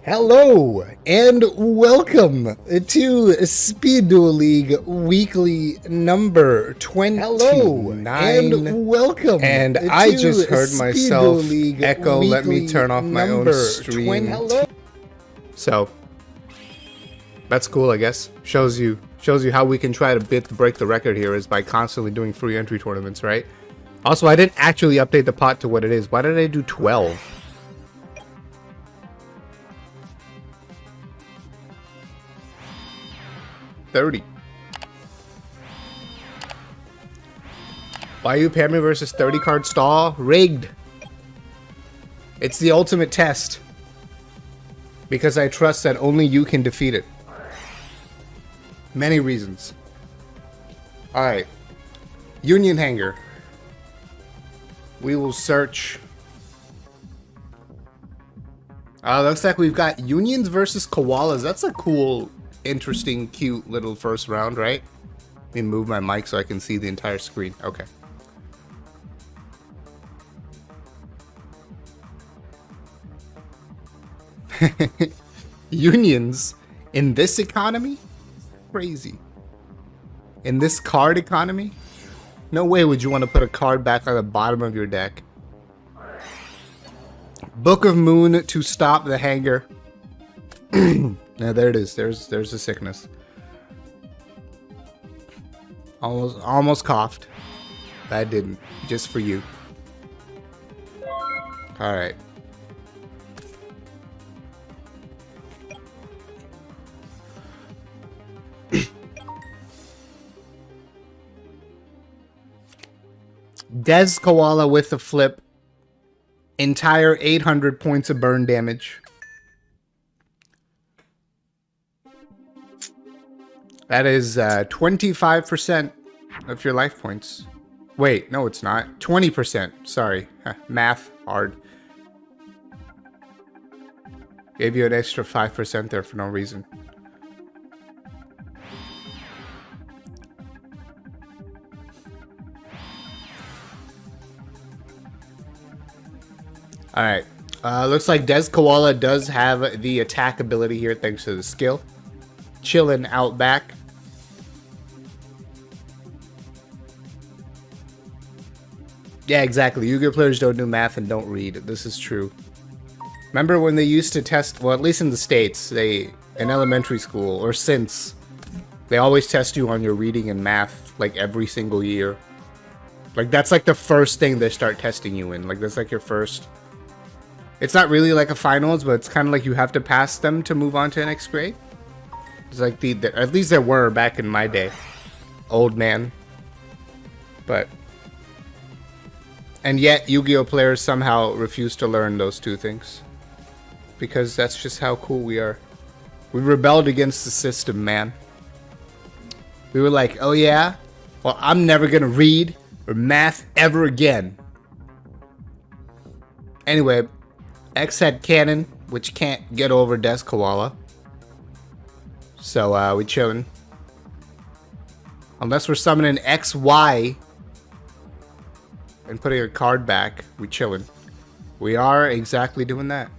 Hello and welcome to Speed Duel League weekly number 29. Hello and welcome. And I just heard myself echo. Let me turn off my own stream. So that's cool, I guess. Shows you how we can try to break the record here is by constantly doing free entry tournaments, right? Also, I didn't actually update the pot to what it is. Why did I do 12? $30. Why you pair me versus 30 card stall? Rigged. It's the ultimate test. Because I trust that only you can defeat it. Many reasons. Alright. Union Hanger. We will search. Looks like we've got Unions versus Koalas. That's a cool, interesting, cute little first round, right? Let me move my mic so I can see the entire screen. Okay. Unions in this economy? Crazy. In this card economy? No way would you want to put a card back on the bottom of your deck. Book of Moon to stop the hanger. Now there it is. There's the sickness. Almost coughed. That didn't. Just for you. All right. Des Koala with the flip. Entire 800 points of burn damage. That is 25% of your life points. Wait, no it's not. 20%. Sorry. Math hard. Gave you an extra 5% there for no reason. Alright. Looks like Des Koala does have the attack ability here thanks to the skill. Chilling out back. Yeah, exactly. Yu-Gi-Oh players don't do math and don't read. This is true. Remember when they used to test, well, at least in the States, in elementary school, or since, they always test you on your reading and math, like, every single year. Like, that's, like, the first thing they start testing you in. Like, that's, like, your first... It's not really like a finals, but it's kind of like you have to pass them to move on to the next grade. It's like at least there were back in my day. Old man. But... And yet, Yu-Gi-Oh players somehow refuse to learn those two things. Because that's just how cool we are. We rebelled against the system, man. We were like, oh yeah? Well, I'm never gonna read or math ever again. Anyway, X had cannon, which can't get over Des Koala. So, we chillin'. Unless we're summoning XY and putting a card back, we chillin'. We are exactly doing that.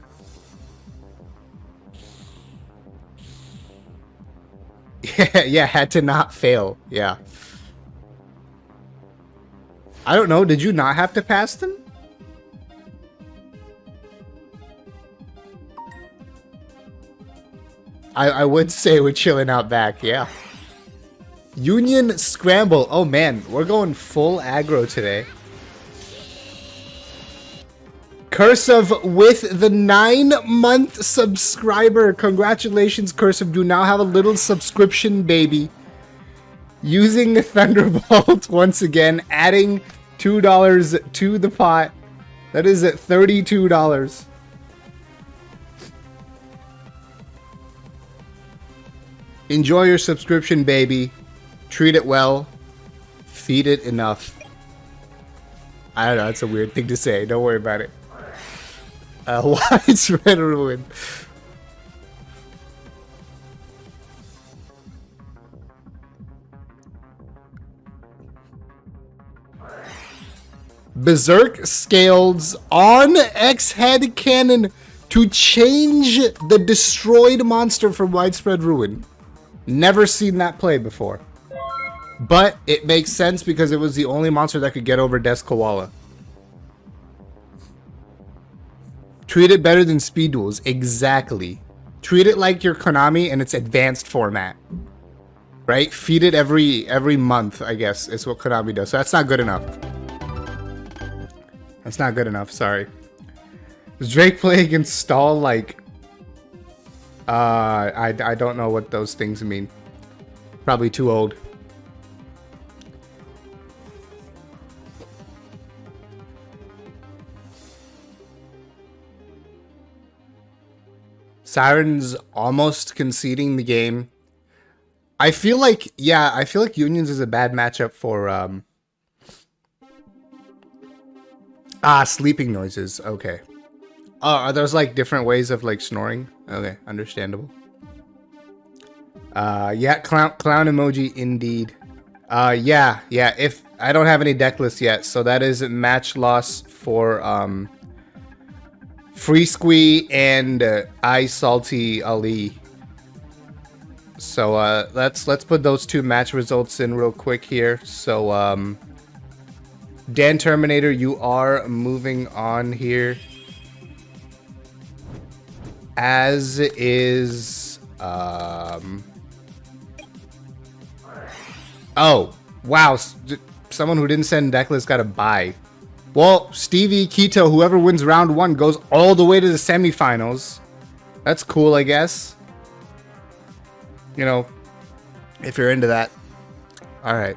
Yeah, had to not fail. Yeah. I don't know, did you not have to pass them? I would say we're chilling out back, yeah. Union Scramble. Oh man, we're going full aggro today. Cursive with the 9-month subscriber. Congratulations, Cursive. You now have a little subscription, baby. Using the Thunderbolt once again, adding $2 to the pot. That is at $32. Enjoy your subscription, baby. Treat it well. Feed it enough. I don't know, that's a weird thing to say. Don't worry about it. Widespread ruin. Berserk Scales on X-Head Cannon. to change the destroyed monster from Widespread Ruin. Never seen that play before. But it makes sense because it was the only monster that could get over Death Koala. Treat it better than Speed Duels. Exactly. Treat it like your Konami in its advanced format. Right? Feed it every month, I guess, is what Konami does. So that's not good enough. That's not good enough, sorry. Does Drake play against Stall like... I don't know what those things mean. Probably too old. Siren's almost conceding the game. I feel like, yeah, I feel like Unions is a bad matchup for, sleeping noises. Okay. Oh, are those like different ways of like snoring? Okay, understandable. Yeah, clown emoji indeed. Yeah, if I don't have any deck lists yet, so that is a match loss for, Free Squee and I Salty Ali. So let's put those two match results in real quick here. So Dan Terminator, you are moving on here. As is oh, wow, someone who didn't send deck list got a bye. Well, Stevie, Keto, whoever wins round 1 goes all the way to the semifinals. That's cool, I guess. You know, if you're into that. Alright.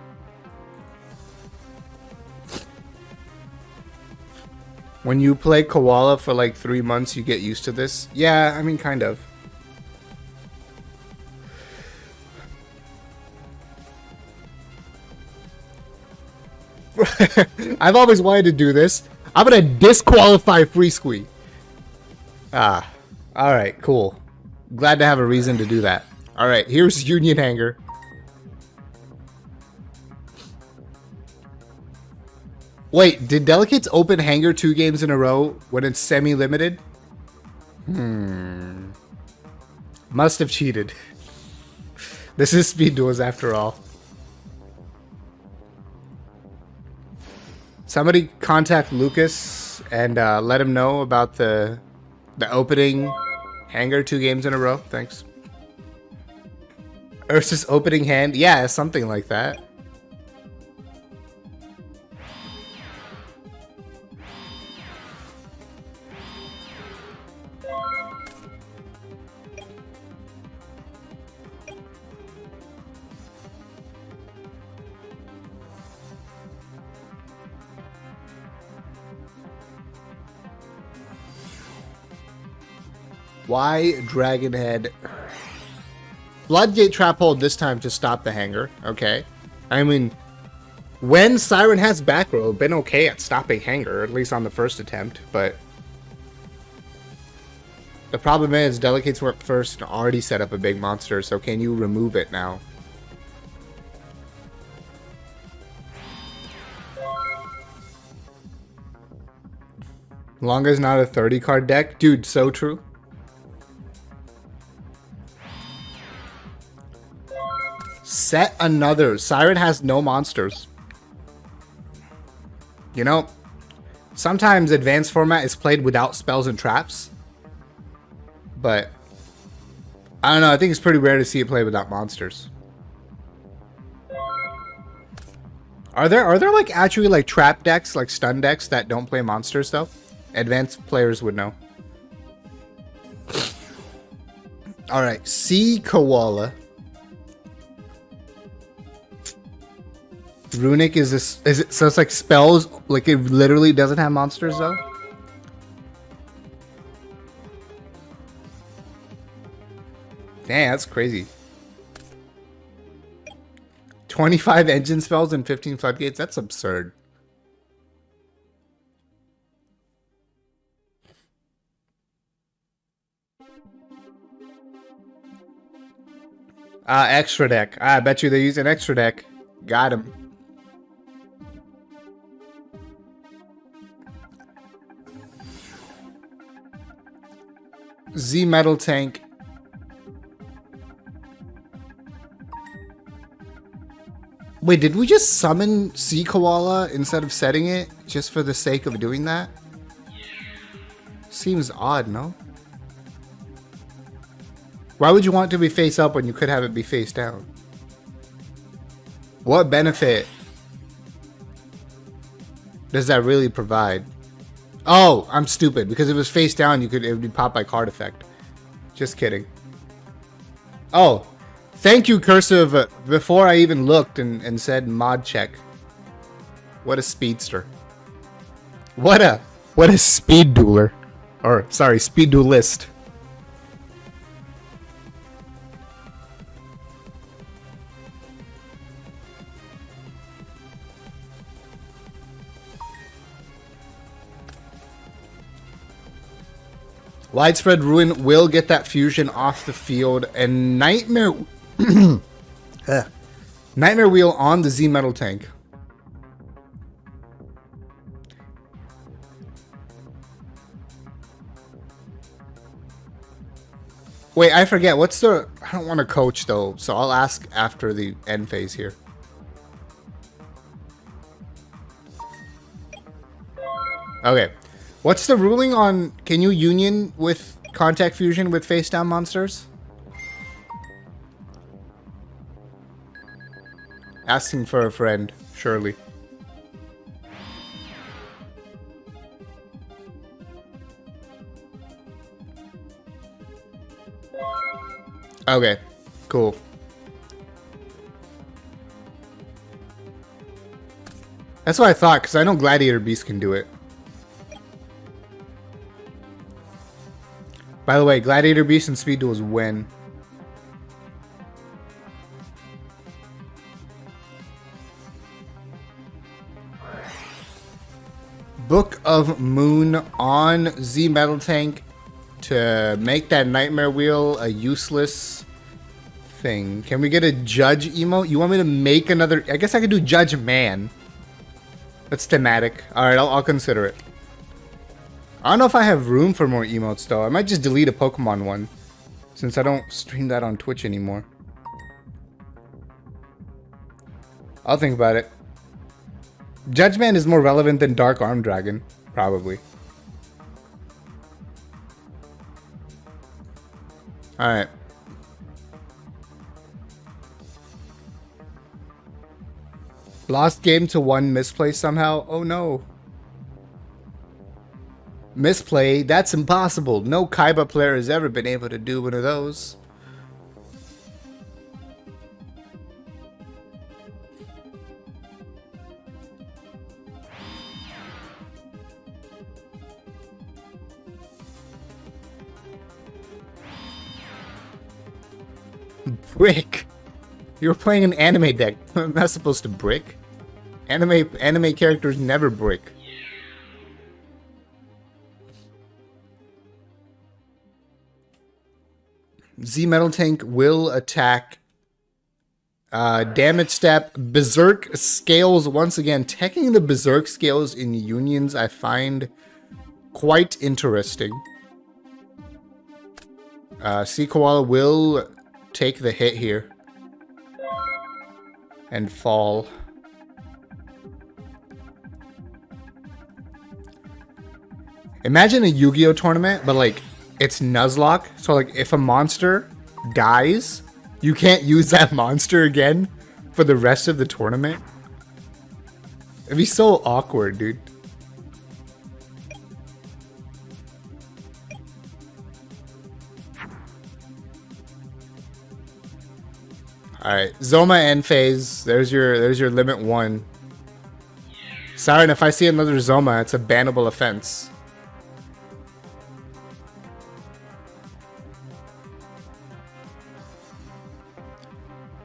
When you play Koala for like 3 months, you get used to this. Yeah, I mean, kind of. I've always wanted to do this. I'm gonna disqualify Free Squee. Alright, cool. Glad to have a reason to do that. Alright, here's Union Hanger. Wait, did Delicates open Hanger 2 games in a row when it's semi-limited? Must have cheated. This is Speed Duels after all. Somebody contact Lucas and let him know about the opening Hanger 2 games in a row. Thanks. Ursus opening hand? Yeah, something like that. Why Dragonhead? Floodgate Trap Hold this time to stop the Hanger. Okay. I mean, when Siren has back row, been okay at stopping Hanger, at least on the first attempt, but the problem is Delicates went first and already set up a big monster, so can you remove it now? Longa's not a 30 card deck? Dude, so true. Set another. Siren has no monsters. You know, sometimes advanced format is played without spells and traps. But I don't know, I think it's pretty rare to see it played without monsters. Are there like actually like trap decks, like stun decks that don't play monsters though? Advanced players would know. Alright, C Koala. Runic is this, is it, so it's like spells, like it literally doesn't have monsters though? Dang, that's crazy. 25 engine spells and 15 floodgates, that's absurd. Extra deck. I bet you they use an extra deck. Got him. Z Metal Tank. Wait, did we just summon Sea Koala instead of setting it just for the sake of doing that? Seems odd, no? Why would you want to be face up when you could have it be face down? What benefit does that really provide? Oh, I'm stupid. Because if it was face down, it would be popped by card effect. Just kidding. Oh, thank you, Cursive, before I even looked and said mod check. What a speedster. What a speed dueler. Or, sorry, speed duelist. Widespread Ruin will get that fusion off the field, and Nightmare Nightmare Wheel on the Z Metal Tank. Wait, I forget. What's the... I don't want to coach, though, so I'll ask after the end phase here. Okay. What's the ruling on... Can you union with contact fusion with face down monsters? Asking for a friend, surely. Okay, cool. That's what I thought, because I know Gladiator Beast can do it. By the way, Gladiator Beast and Speed Duels win. Book of Moon on Z Metal Tank to make that Nightmare Wheel a useless thing. Can we get a Judge emote? You want me to make another... I guess I could do Judge Man. That's thematic. Alright, I'll consider it. I don't know if I have room for more emotes, though. I might just delete a Pokemon one, since I don't stream that on Twitch anymore. I'll think about it. Judge Man is more relevant than Dark Arm Dragon, probably. Alright. Lost game to one misplay somehow? Oh no. Misplay? That's impossible. No Kaiba player has ever been able to do one of those. Brick? You were playing an anime deck. I'm not supposed to brick. Anime characters never brick. Z Metal Tank will attack. Damage step. Berserk scales once again. Taking the Berserk scales in unions I find quite interesting. Sea Koala will take the hit here. And fall. Imagine a Yu-Gi-Oh tournament, but like it's Nuzlocke. So like if a monster dies, you can't use that monster again for the rest of the tournament. It'd be so awkward, dude. Alright, Zoma end phase. There's your limit 1. Siren, if I see another Zoma, it's a bannable offense.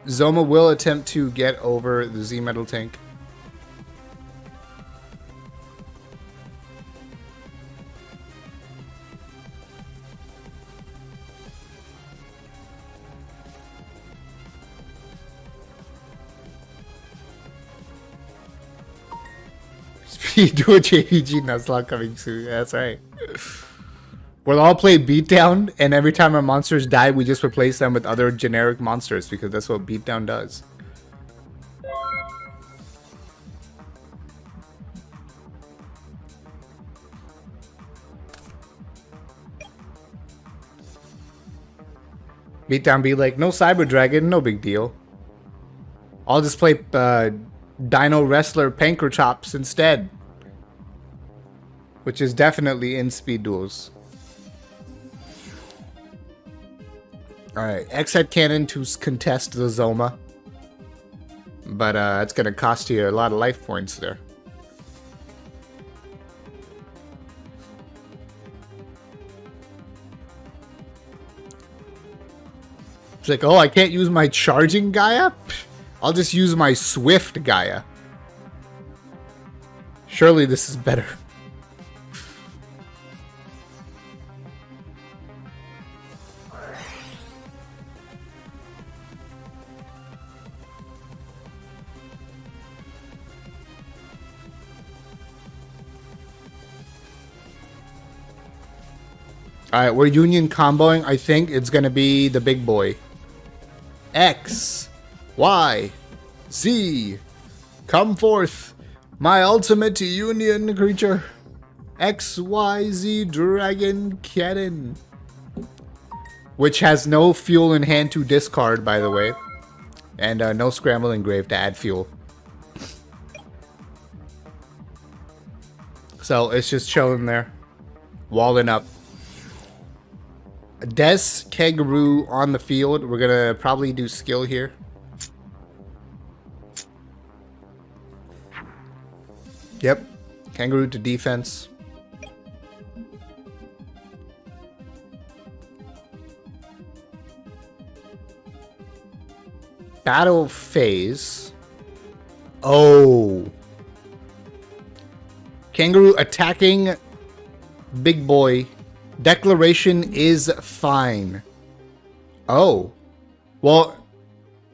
Zoma will attempt to get over the Z Metal Tank. Speed Duel JVG Nuzlocke coming soon. That's right. We'll all play Beatdown, and every time our monsters die, we just replace them with other generic monsters, because that's what Beatdown does. Beatdown be like, no Cyber Dragon, no big deal. I'll just play Dino Wrestler Panker Chops instead. Which is definitely in Speed Duels. Alright, X-Head Cannon to contest the Zoma. But it's going to cost you a lot of life points there. It's like, oh, I can't use my charging Gaia? I'll just use my swift Gaia. Surely this is better. Alright, we're union comboing. I think it's gonna be the big boy. X, Y, Z, come forth, my ultimate union creature. X, Y, Z Dragon Cannon. Which has no fuel in hand to discard, by the way. And no scramble engrave to add fuel. So it's just chilling there. Walling up. Des Kangaroo on the field. We're gonna probably do skill here. Yep. Kangaroo to defense. Battle phase. Oh. Kangaroo attacking big boy. Declaration is fine. Oh. Well,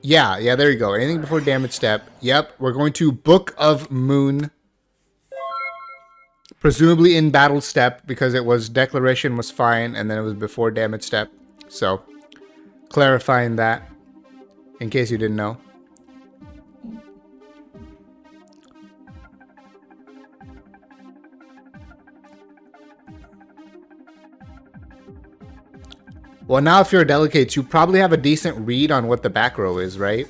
yeah, there you go. Anything before damage step. Yep, we're going to Book of Moon. Presumably in battle step, because it was declaration was fine, and then it was before damage step. So, clarifying that, in case you didn't know. Well, now if you're a delicate, you probably have a decent read on what the back row is, right?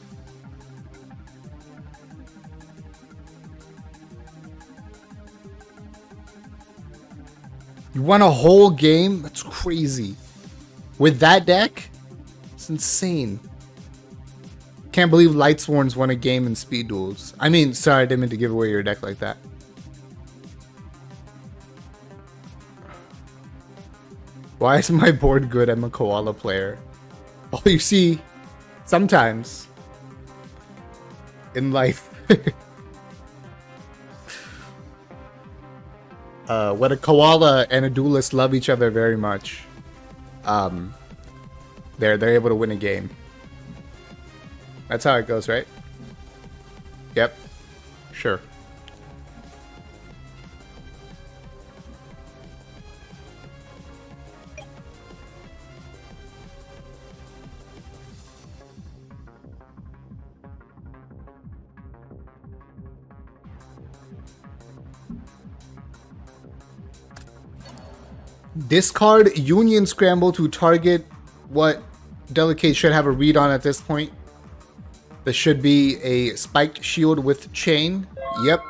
You won a whole game? That's crazy. With that deck? It's insane. Can't believe Lightsworn's won a game in Speed Duels. I mean, sorry, I didn't mean to give away your deck like that. Why is my board good? I'm a koala player. Oh, you see, sometimes in life, when a koala and a duelist love each other very much, they're able to win a game. That's how it goes, right? Yep. Sure. Discard Union Scramble to target what Delicate should have a read on at this point. This should be a Spiked Shield with Chain. Yep.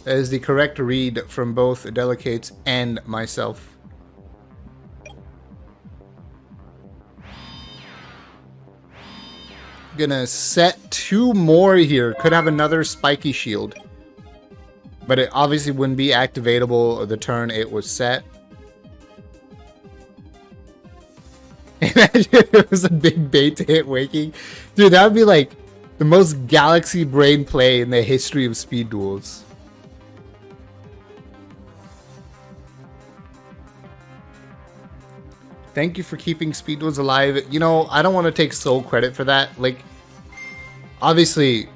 That is the correct read from both Delicates and myself. Gonna set 2 more here. Could have another Spiky Shield. But it obviously wouldn't be activatable the turn it was set. Imagine if it was a big bait to hit Waking. Dude, that would be like the most galaxy brain play in the history of Speed Duels. Thank you for keeping Speed Duels alive. You know, I don't want to take sole credit for that. Like, obviously,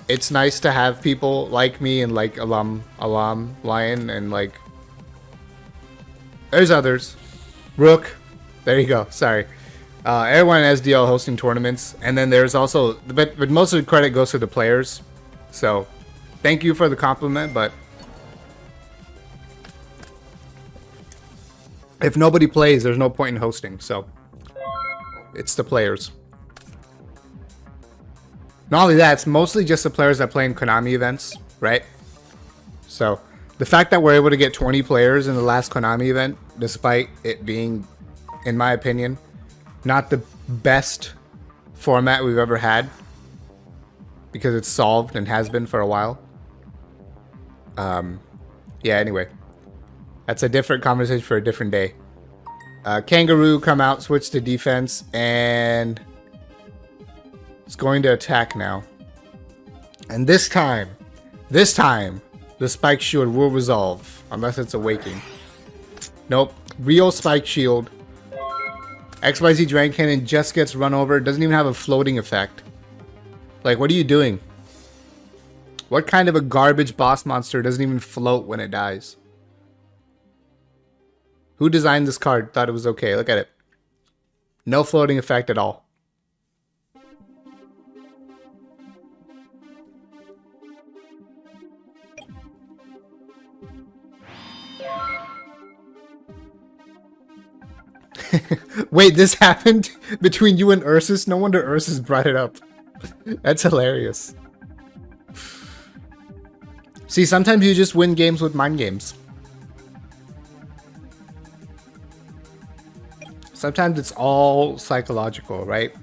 it's nice to have people like me and like Alam, Lion, and like, there's others. Rook. There you go. Sorry. Everyone in SDL hosting tournaments. And then there's also... But most of the credit goes to the players. So, thank you for the compliment, but... If nobody plays, there's no point in hosting, so... It's the players. Not only that, it's mostly just the players that play in Konami events, right? So, the fact that we're able to get 20 players in the last Konami event, despite it being, in my opinion, not the best format we've ever had, because it's solved and has been for a while. Yeah, anyway. That's a different conversation for a different day. Kangaroo come out, switch to defense, and it's going to attack now. And this time, the spike shield will resolve, unless it's awakening. Nope. Real spike shield. XYZ Dragon Cannon just gets run over. It doesn't even have a floating effect. Like, what are you doing? What kind of a garbage boss monster doesn't even float when it dies? Who designed this card? Thought it was okay. Look at it. No floating effect at all. Wait, this happened between you and Ursus? No wonder Ursus brought it up. That's hilarious. See, sometimes you just win games with mind games. Sometimes it's all psychological, right?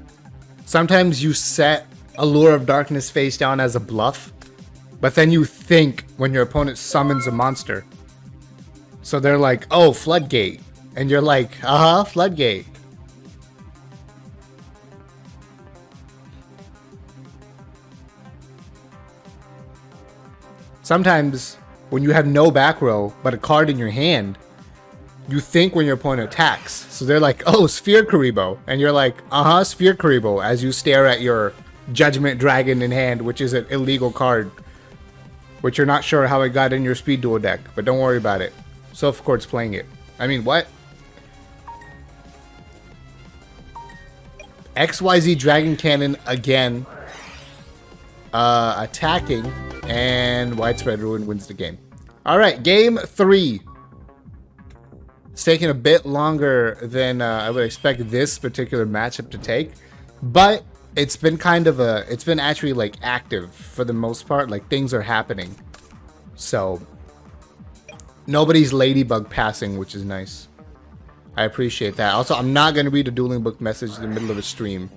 Sometimes you set Allure of Darkness face down as a bluff, but then you think when your opponent summons a monster. So they're like, oh, Floodgate. And you're like, Floodgate. Sometimes when you have no back row, but a card in your hand, you think when your opponent attacks. So they're like, oh, Sphere Karibo. And you're like, Sphere Karibo, as you stare at your Judgment Dragon in hand, which is an illegal card, which you're not sure how it got in your Speed Duel deck, but don't worry about it. Sofa Court's playing it. I mean, what? XYZ Dragon Cannon again. Attacking, and Widespread Ruin wins the game. Alright, game 3. It's taking a bit longer than I would expect this particular matchup to take, but it's been it's been actually like active for the most part. Like, things are happening. So, nobody's ladybug passing, which is nice. I appreciate that. Also, I'm not going to read a Dueling Book message in the middle of a stream.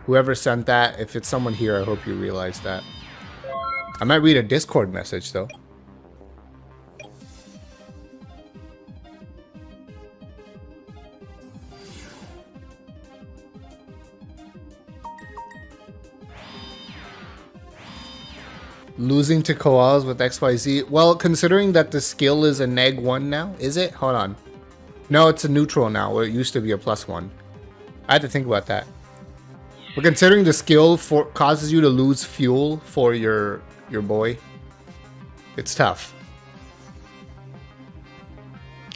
Whoever sent that, if it's someone here, I hope you realize that. I might read a Discord message, though. Losing to koalas with XYZ. Well, considering that the skill is a -1 now, is it? Hold on. No, it's a neutral now, where it used to be a +1. I had to think about that. But considering the skill causes you to lose fuel for your boy, it's tough.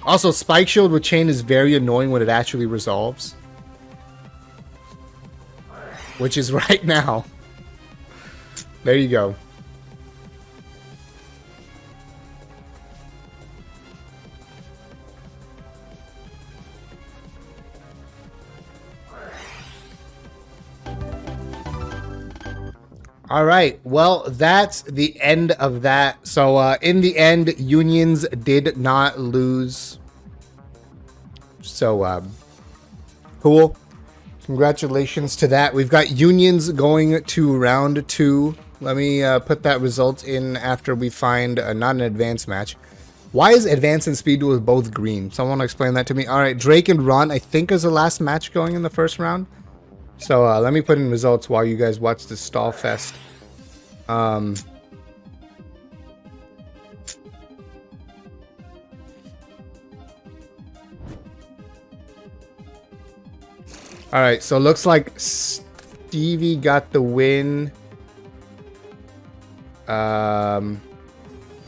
Also, Spike Shield with Chain is very annoying when it actually resolves. Which is right now. There you go. All right, well, that's the end of that. So in the end, Unions did not lose. So cool. Congratulations to that. We've got Unions going to round 2. Let me put that result in after we find not an advanced match. Why is Advance and Speed Duels both green? Someone explain that to me. All right, Drake and Ron, I think, is the last match going in the first round. So let me put in results while you guys watch this stall fest. All right, so looks like Stevie got the win.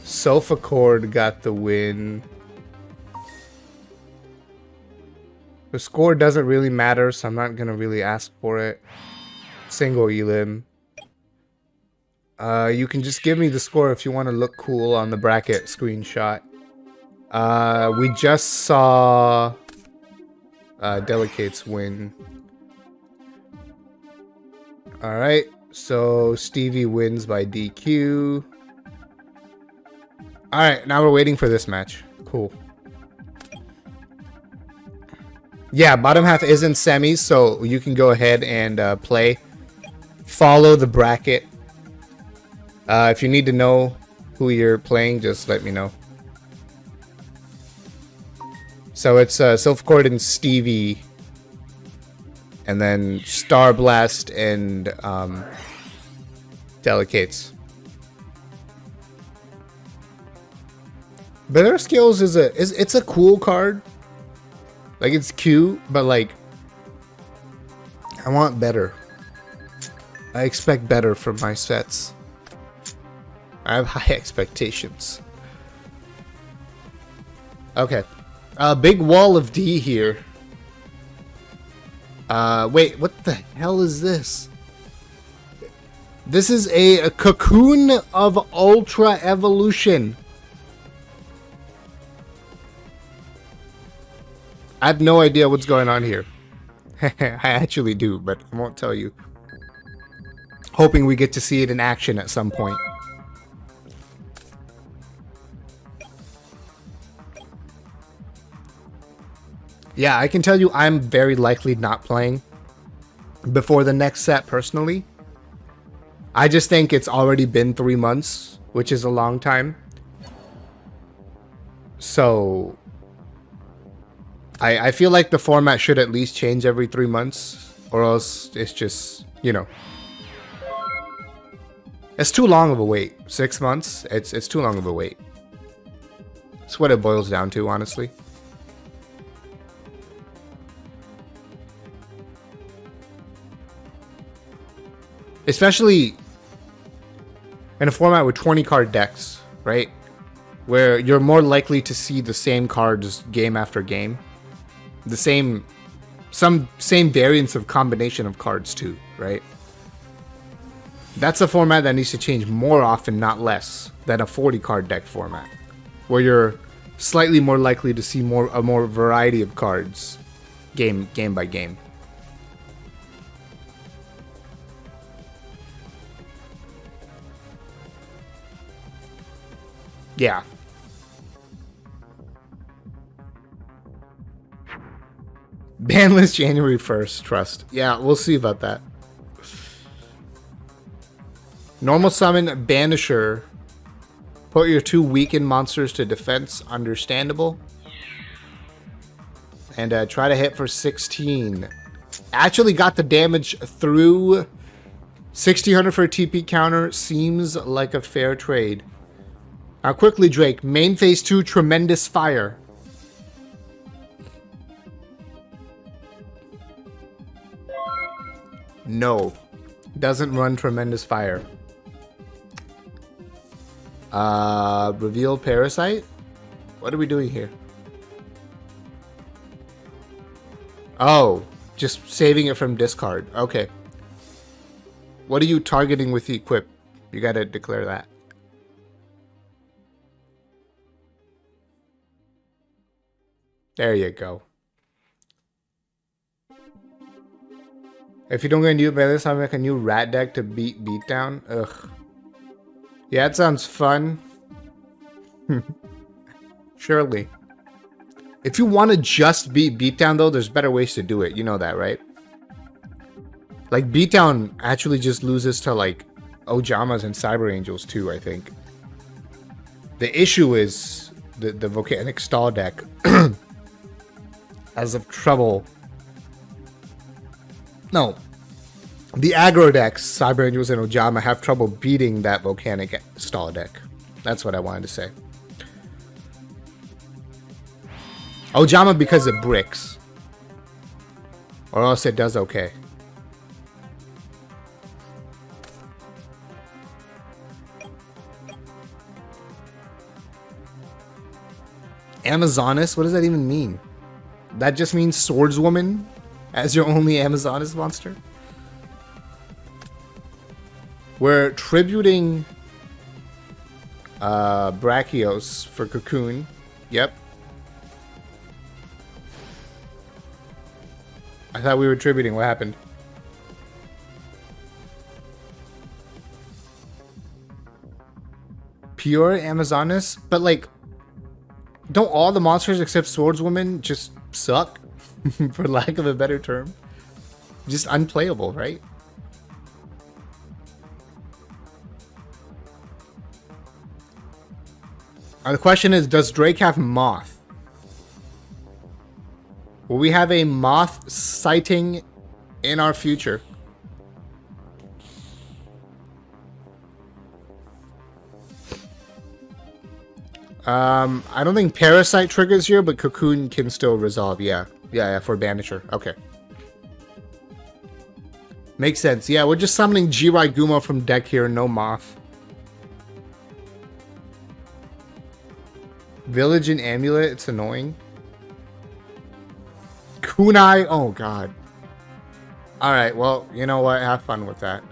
Sofa Cord got the win. The score doesn't really matter, so I'm not gonna really ask for it. Single elim. You can just give me the score if you want to look cool on the bracket screenshot. We just saw Delicates win. Alright, so Stevie wins by DQ. Alright, now we're waiting for this match. Cool. Yeah, bottom half isn't semis, so you can go ahead and play. Follow the bracket. If you need to know who you're playing, just let me know. So it's Silphcord and Stevie, and then Star Blast and Delicates. Better Skills it's a cool card. Like, it's cute, but like, I want better. I expect better from my sets. I have high expectations. Okay. Big wall of D here. Wait, what the hell is this? This is a Cocoon of Ultra Evolution. I have no idea what's going on here. I actually do, but I won't tell you. Hoping we get to see it in action at some point. Yeah, I can tell you I'm very likely not playing before the next set personally. I just think it's already been 3 months, which is a long time. So I feel like the format should at least change every 3 months, or else it's just, you know. It's too long of a wait. 6 months? It's too long of a wait. That's what it boils down to, honestly. Especially in a format with 20 card decks, right? Where you're more likely to see the same cards game after game. The same variants of combination of cards too, right? That's a format that needs to change more often, not less, than a 40 card deck format, where you're slightly more likely to see a more variety of cards game by game. Yeah. Ban list January 1st, trust. Yeah, we'll see about that. Normal summon Banisher. Put your 2 weakened monsters to defense. Understandable. And try to hit for 16. Actually got the damage through. 1600 for a TP counter. Seems like a fair trade. Now quickly, Drake. Main phase 2, Tremendous Fire. No. Doesn't run Tremendous Fire. Reveal Parasite? What are we doing here? Oh, just saving it from discard. Okay. What are you targeting with the equip? You gotta declare that. There you go. If you don't get a new balance, I'll make a new rat deck to beat Beatdown. Ugh. Yeah, that sounds fun. Surely. If you want to just beat Beatdown, though, there's better ways to do it. You know that, right? Like, Beatdown actually just loses to, like, Ojamas and Cyber Angels, too, I think. The issue is the Volcanic Stall deck has trouble. No. The aggro decks, Cyber Angels and Ojama, have trouble beating that Volcanic Stall deck. That's what I wanted to say. Ojama because it bricks. Or else it does okay. Amazonas? What does that even mean? that just means swordswoman as your only Amazoness monster. We're tributing Brachios for Cocoon. Yep. I thought we were tributing. What happened? Pure Amazoness? But like, don't all the monsters except Swordswoman just suck? For lack of a better term. Just unplayable, right? The question is, does Drake have Moth? Will we have a Moth sighting in our future? I don't think Parasite triggers here, but Cocoon can still resolve. Yeah, for Banisher. Okay. Makes sense. Yeah, we're just summoning Jirai Gumo from deck here, no Moth. Village and Amulet, it's annoying. Kunai, oh god. Alright, well, you know what? Have fun with that.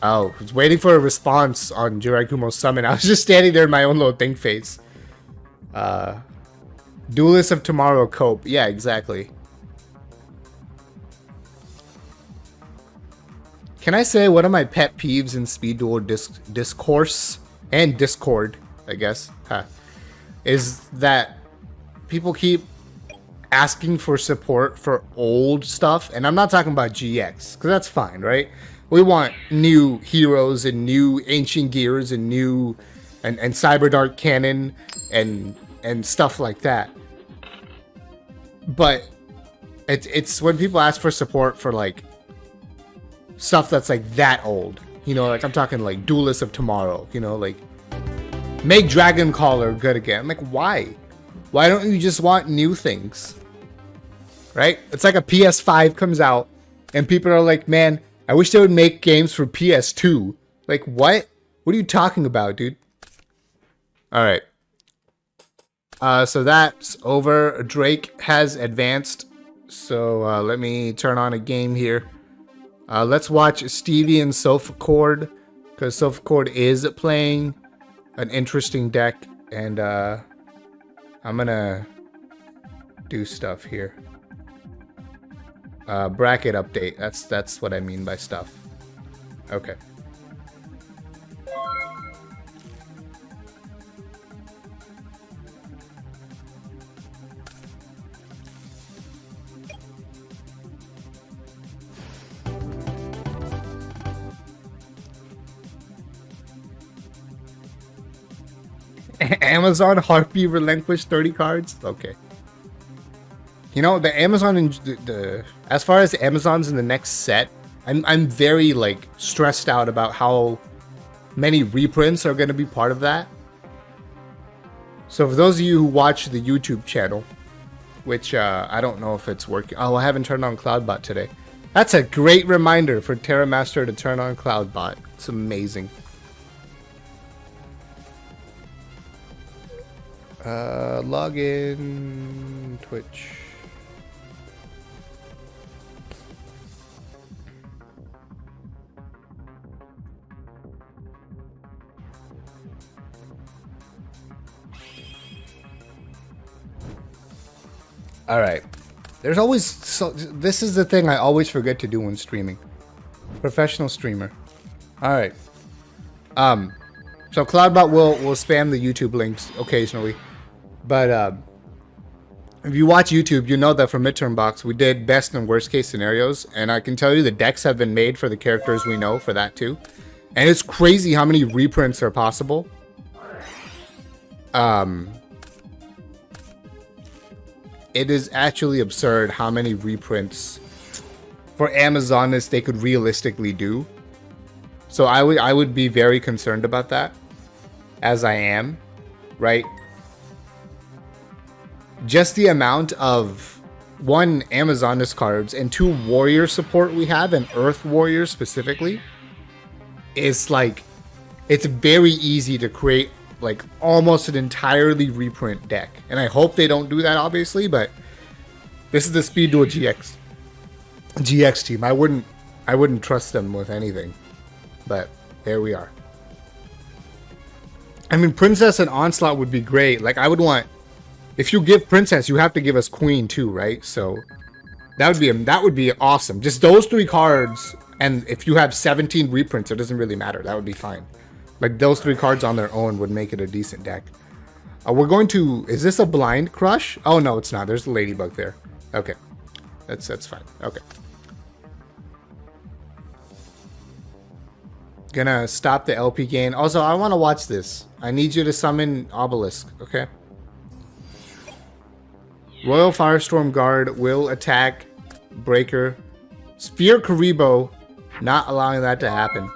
Oh, I was waiting for a response on Jiraikumo's summon. I was just standing there in my own little think face. Duelist of Tomorrow Cope. Yeah, exactly. Can I say one of my pet peeves in Speed Duel discourse and Discord, I guess, is that people keep asking for support for old stuff, and I'm not talking about GX, because that's fine, right? We want new heroes and new ancient gears and new and Cyberdark canon and stuff like that. But it's when people ask for support for like stuff that's like that old. You know, like I'm talking like Duelist of Tomorrow, you know, like make Dragon Caller good again. I'm like, why? Why don't you just want new things? Right? It's like a PS5 comes out and people are like, man, I wish they would make games for PS2. Like, what? What are you talking about, dude? Alright. So that's over. Drake has advanced. So let me turn on a game here. Let's watch Stevie and Sophachord, because Sophachord is playing an interesting deck. And I'm gonna do stuff here. Bracket update. That's what I mean by stuff. Okay. Amazon Harpy relinquished 30 cards? Okay. You know, the Amazon and the as far as the Amazons in the next set, I'm very like stressed out about how many reprints are going to be part of that. So for those of you who watch the YouTube channel, which I don't know if it's working. Oh, I haven't turned on Cloudbot today. That's a great reminder for Terra Master to turn on Cloudbot. It's amazing. Login Twitch. All right. There's always this is the thing I always forget to do when streaming. Professional streamer. All right. So Cloudbot will spam the YouTube links occasionally, but if you watch YouTube, you know that for Midterm Box we did best and worst case scenarios, and I can tell you the decks have been made for the characters we know for that too, and it's crazy how many reprints are possible. It is actually absurd how many reprints for Amazonists they could realistically do. So I would be very concerned about that, as I am, right? Just the amount of, one, Amazonist cards, and two, warrior support we have, and Earth Warrior specifically, is like, it's very easy to create like almost an entirely reprint deck. And I hope they don't do that, obviously, but this is the Speed Duel GX team. I wouldn't trust them with anything. But there we are. I mean, Princess and Onslaught would be great. Like, I would want, if you give Princess, you have to give us Queen too, right? So that would be awesome. Just those three cards, and if you have 17 reprints, it doesn't really matter. That would be fine. Like, those three cards on their own would make it a decent deck. We're going to, is this a blind crush? Oh no, it's not. There's a ladybug there. Okay, that's fine. Okay. Gonna stop the LP gain. Also, I want to watch this. I need you to summon Obelisk, okay? Royal Firestorm Guard will attack Breaker. Spear Karibo, not allowing that to happen.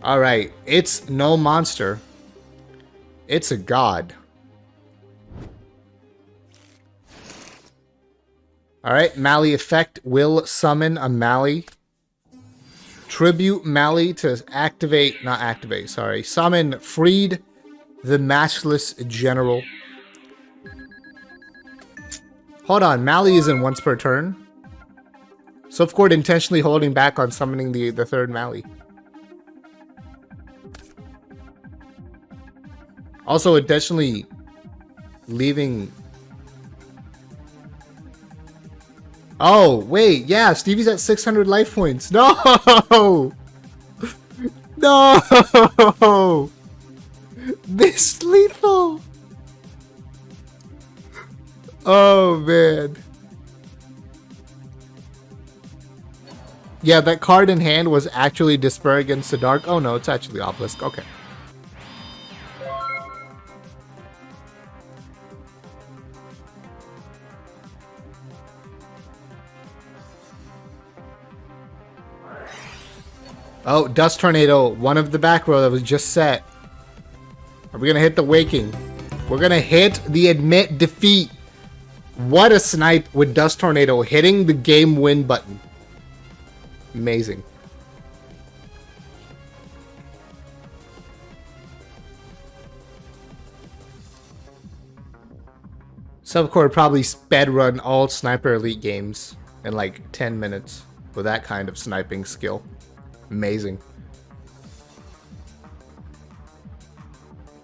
Alright, it's no monster. It's a god. Alright, Mali effect will summon a Mali. Tribute Mali to activate, not activate, sorry. Summon Freed, the Matchless General. Hold on, Mali isn't once per turn. Silph intentionally holding back on summoning the third Mali. Also, intentionally leaving... Oh, wait, yeah, Stevie's at 600 life points. No! No! This lethal! Oh, man. Yeah, that card in hand was actually Despair against the Dark. Oh, no, it's actually Obelisk. Okay. Oh, Dust Tornado, one of the back row that was just set. Are we going to hit the Waking? We're going to hit the Admit Defeat. What a snipe with Dust Tornado hitting the game win button. Amazing. Subcore probably sped run all Sniper Elite games in like 10 minutes with that kind of sniping skill. Amazing.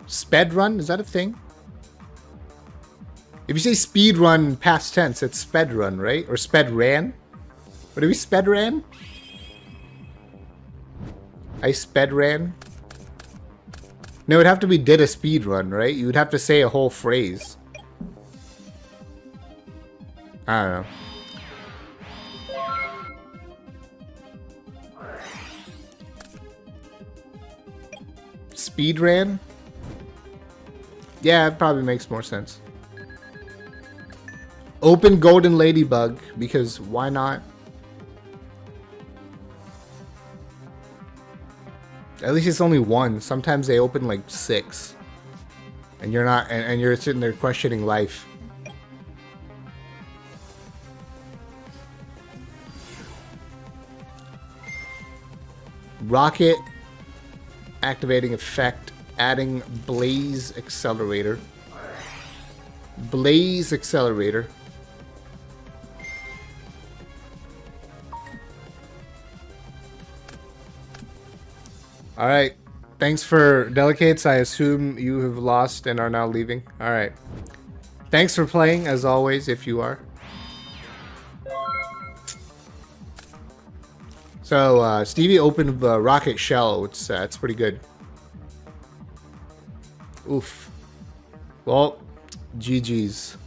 Sped run? Is that a thing? If you say speed run past tense, it's sped run, right? Or sped ran? What do we sped ran? I sped ran? No, it would have to be did a speed run, right? You would have to say a whole phrase. I don't know. Speed ran? Yeah, it probably makes more sense. Open Golden Ladybug, because why not? At least it's only one. Sometimes they open like 6. And you're not, and you're sitting there questioning life. Rocket. Activating effect. Adding Blaze Accelerator. Blaze Accelerator. Alright. Thanks for Delicates. I assume you have lost and are now leaving. Alright. Thanks for playing, as always, if you are. So, Stevie opened the Rocket Shell. It's pretty good. Oof. Well, GG's.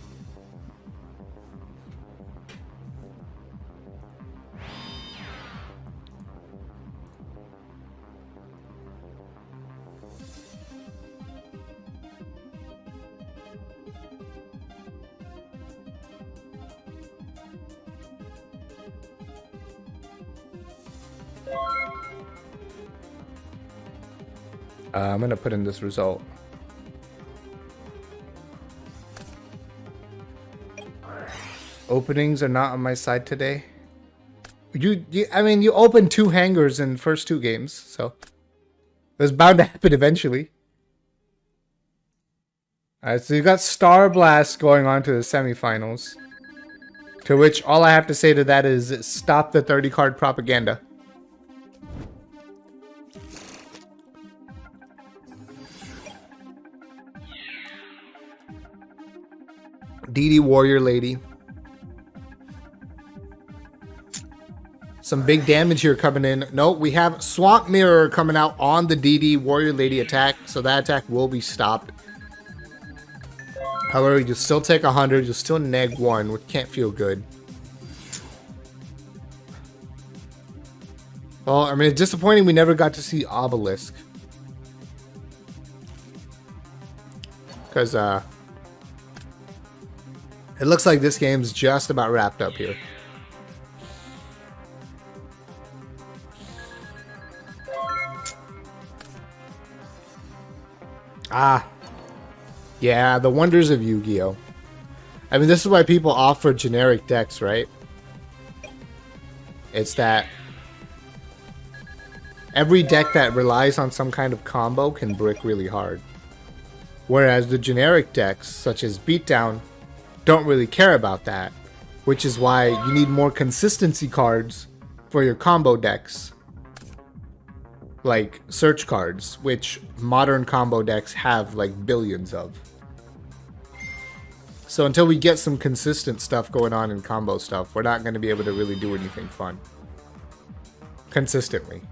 I'm gonna put in this result. Openings are not on my side today. I mean, you opened 2 hangars in first 2 games, so it was bound to happen eventually. Alright, so you got Star Blast going on to the semifinals. To which all I have to say to that is stop the 30-card propaganda. DD Warrior Lady. Some big damage here coming in. No, we have Swamp Mirror coming out on the DD Warrior Lady attack, so that attack will be stopped. However, you'll still take 100, you'll still neg 1, which can't feel good. Well, I mean, it's disappointing we never got to see Obelisk. Because, it looks like this game's just about wrapped up here. Ah. Yeah, the wonders of Yu-Gi-Oh! I mean, this is why people offer generic decks, right? It's that every deck that relies on some kind of combo can brick really hard. Whereas the generic decks, such as Beatdown, don't really care about that. Which is why you need more consistency cards for your combo decks. Like search cards, which modern combo decks have like billions of. So until we get some consistent stuff going on in combo stuff, we're not going to be able to really do anything fun. Consistently.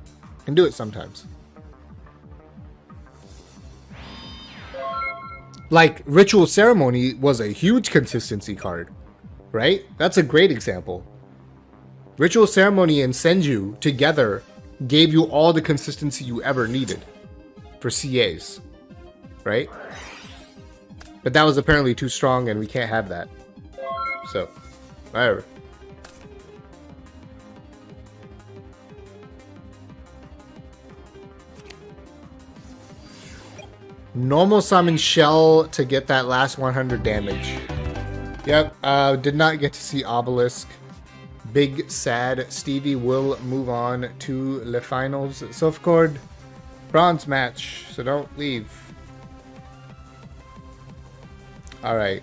Can do it sometimes. Like, Ritual Ceremony was a huge consistency card, right? That's a great example. Ritual Ceremony and Senju together gave you all the consistency you ever needed for CAs, right? But that was apparently too strong and we can't have that. So, whatever. Normal summon Shell to get that last 100 damage. Yep, did not get to see Obelisk. Big sad. Stevie will move on to the finals. Silphcord, bronze match, so don't leave. Alright.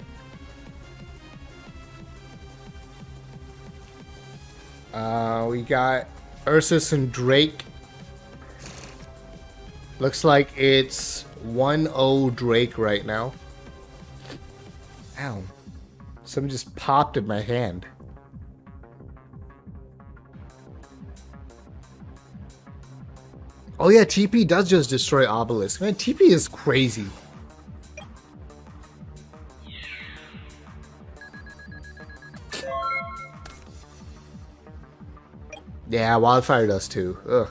We got Ursus and Drake. Looks like it's 1-0 Drake right now. Ow. Something just popped in my hand. Oh yeah, TP does just destroy Obelisk. Man, TP is crazy. Yeah, Wildfire does too. Ugh.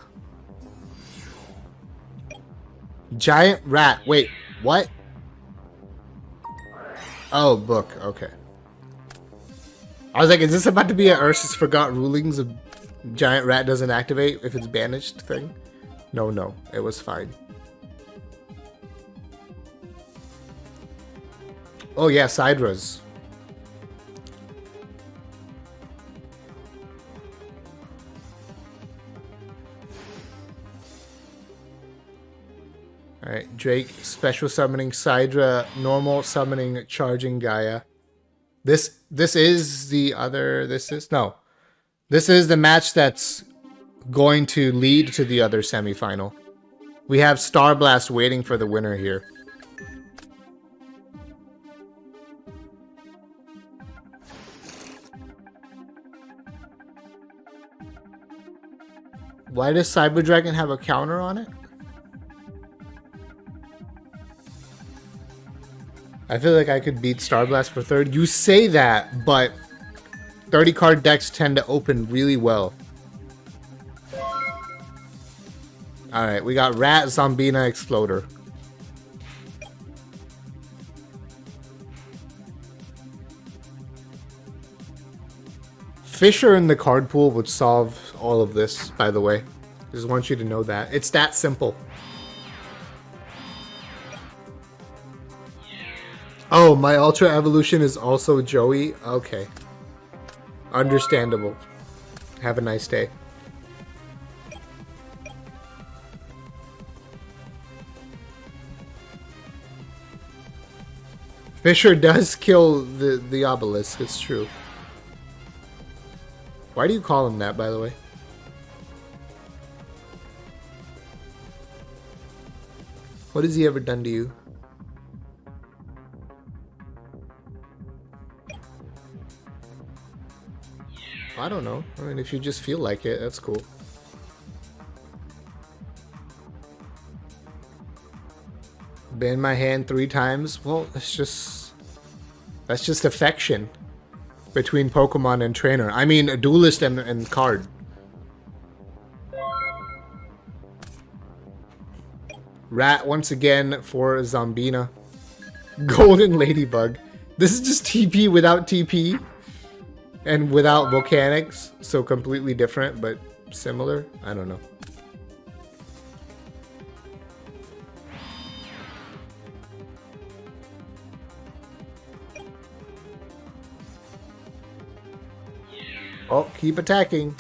Giant rat. Wait, what? Oh, book. Okay. I was like, is this about to be an Ursus Forgot Rulings of Giant Rat doesn't activate if it's banished thing? No, no. It was fine. Oh, yeah, Sydra's. Alright, Drake, special summoning Sidra, normal summoning charging Gaia. This is the other, this is the match that's going to lead to the other semifinal. We have Star Blast waiting for the winner here. Why does Cyber Dragon have a counter on it? I feel like I could beat Star Blast for third. You say that, but 30 card decks tend to open really well. Alright, we got Rat, Zombina, Exploder. Fisher in the card pool would solve all of this, by the way. Just want you to know that. It's that simple. Oh, my Ultra Evolution is also Joey? Okay. Understandable. Have a nice day. Fisher does kill the obelisk, it's true. Why do you call him that, by the way? What has he ever done to you? I don't know. I mean, if you just feel like it, that's cool. Been my hand 3 times? Well, that's just affection between Pokemon and trainer. I mean, a duelist and card. Rat once again for Zombina. Golden Ladybug. This is just TP without TP. And without volcanics. So completely different, but similar. I don't know. Oh, keep attacking.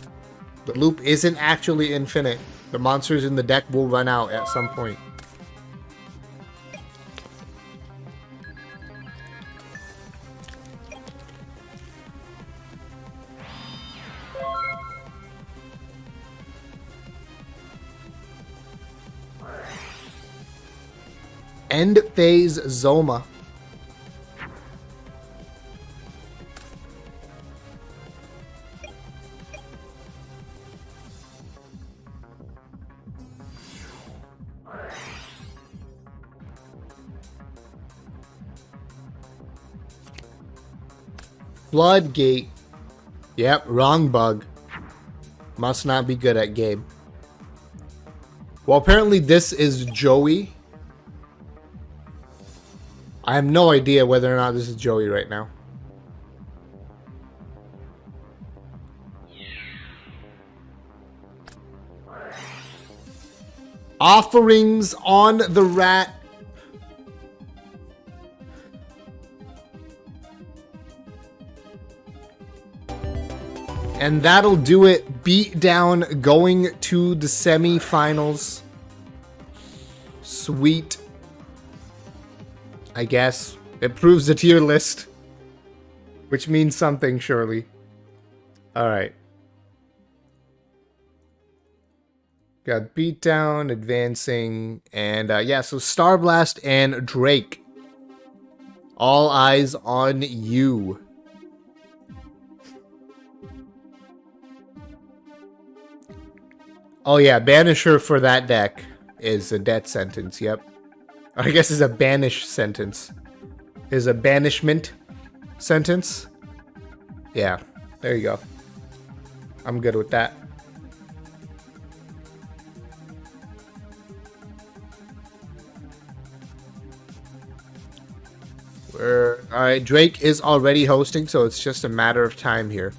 The loop isn't actually infinite. The monsters in the deck will run out at some point. End phase Zoma. Floodgate. Yep, wrong bug. Must not be good at game. Well, apparently this is Joey. I have no idea whether or not this is Joey right now. Offerings on the rat. And that'll do it. Beat down going to the semifinals. Sweet. I guess. It proves the tier list. Which means something, surely. Alright. Got Beatdown, Advancing, and yeah, so Starblast and Drake. All eyes on you. Oh yeah, Banisher for that deck is a death sentence, yep. I guess it's a banish sentence. Is a banishment sentence. Yeah, there you go. I'm good with that. Alright, Drake is already hosting, so it's just a matter of time here.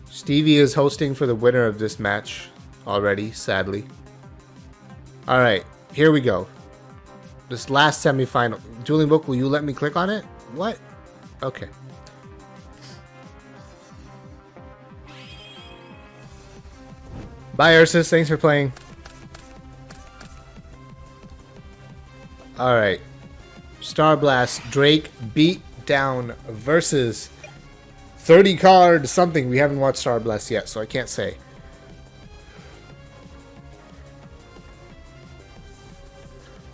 Stevie is hosting for the winner of this match already, sadly. Alright, here we go. This last semifinal. Dueling Book, will you let me click on it? What? Okay. Bye, Ursus. Thanks for playing. Alright. Starblast, Drake, Beat Down versus 30 card something. We haven't watched Starblast yet, so I can't say.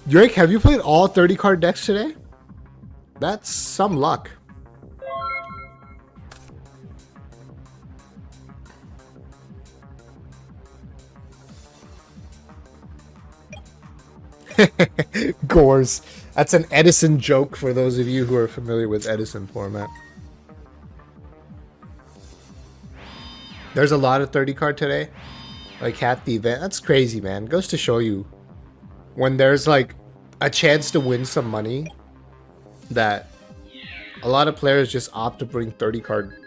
Drake, have you played all 30 card decks today? That's some luck. Gores. That's an Edison joke for those of you who are familiar with Edison format. There's a lot of 30 card today. Like half the event. That's crazy, man. Goes to show you when there's like a chance to win some money that a lot of players just opt to bring 30 card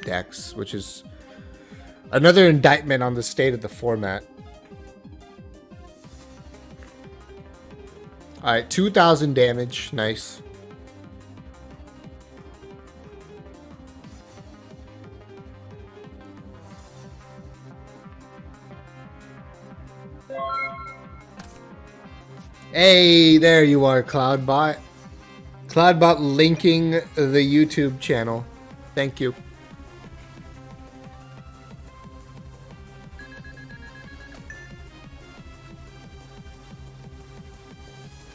decks, which is another indictment on the state of the format. Alright, 2,000 damage. Nice. Hey, there you are, Cloudbot. Cloudbot linking the YouTube channel. Thank you.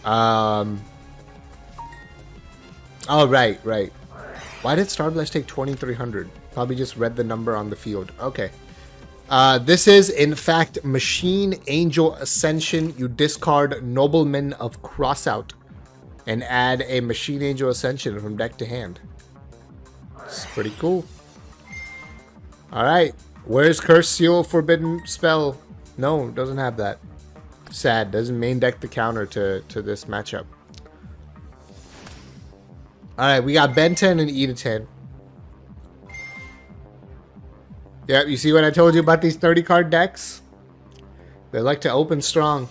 Oh, right. Why did Starblast take 2,300? Probably just read the number on the field. Okay. This is, in fact, Machine Angel Ascension. You discard Nobleman of Crossout and add a Machine Angel Ascension from deck to hand. It's pretty cool. Alright. Where's Curse Seal Forbidden Spell? No, doesn't have that. Sad. Doesn't main deck the counter to this matchup. Alright, we got Ben 10 and E to 10. Yep, you see what I told you about these 30 card decks? They like to open strong.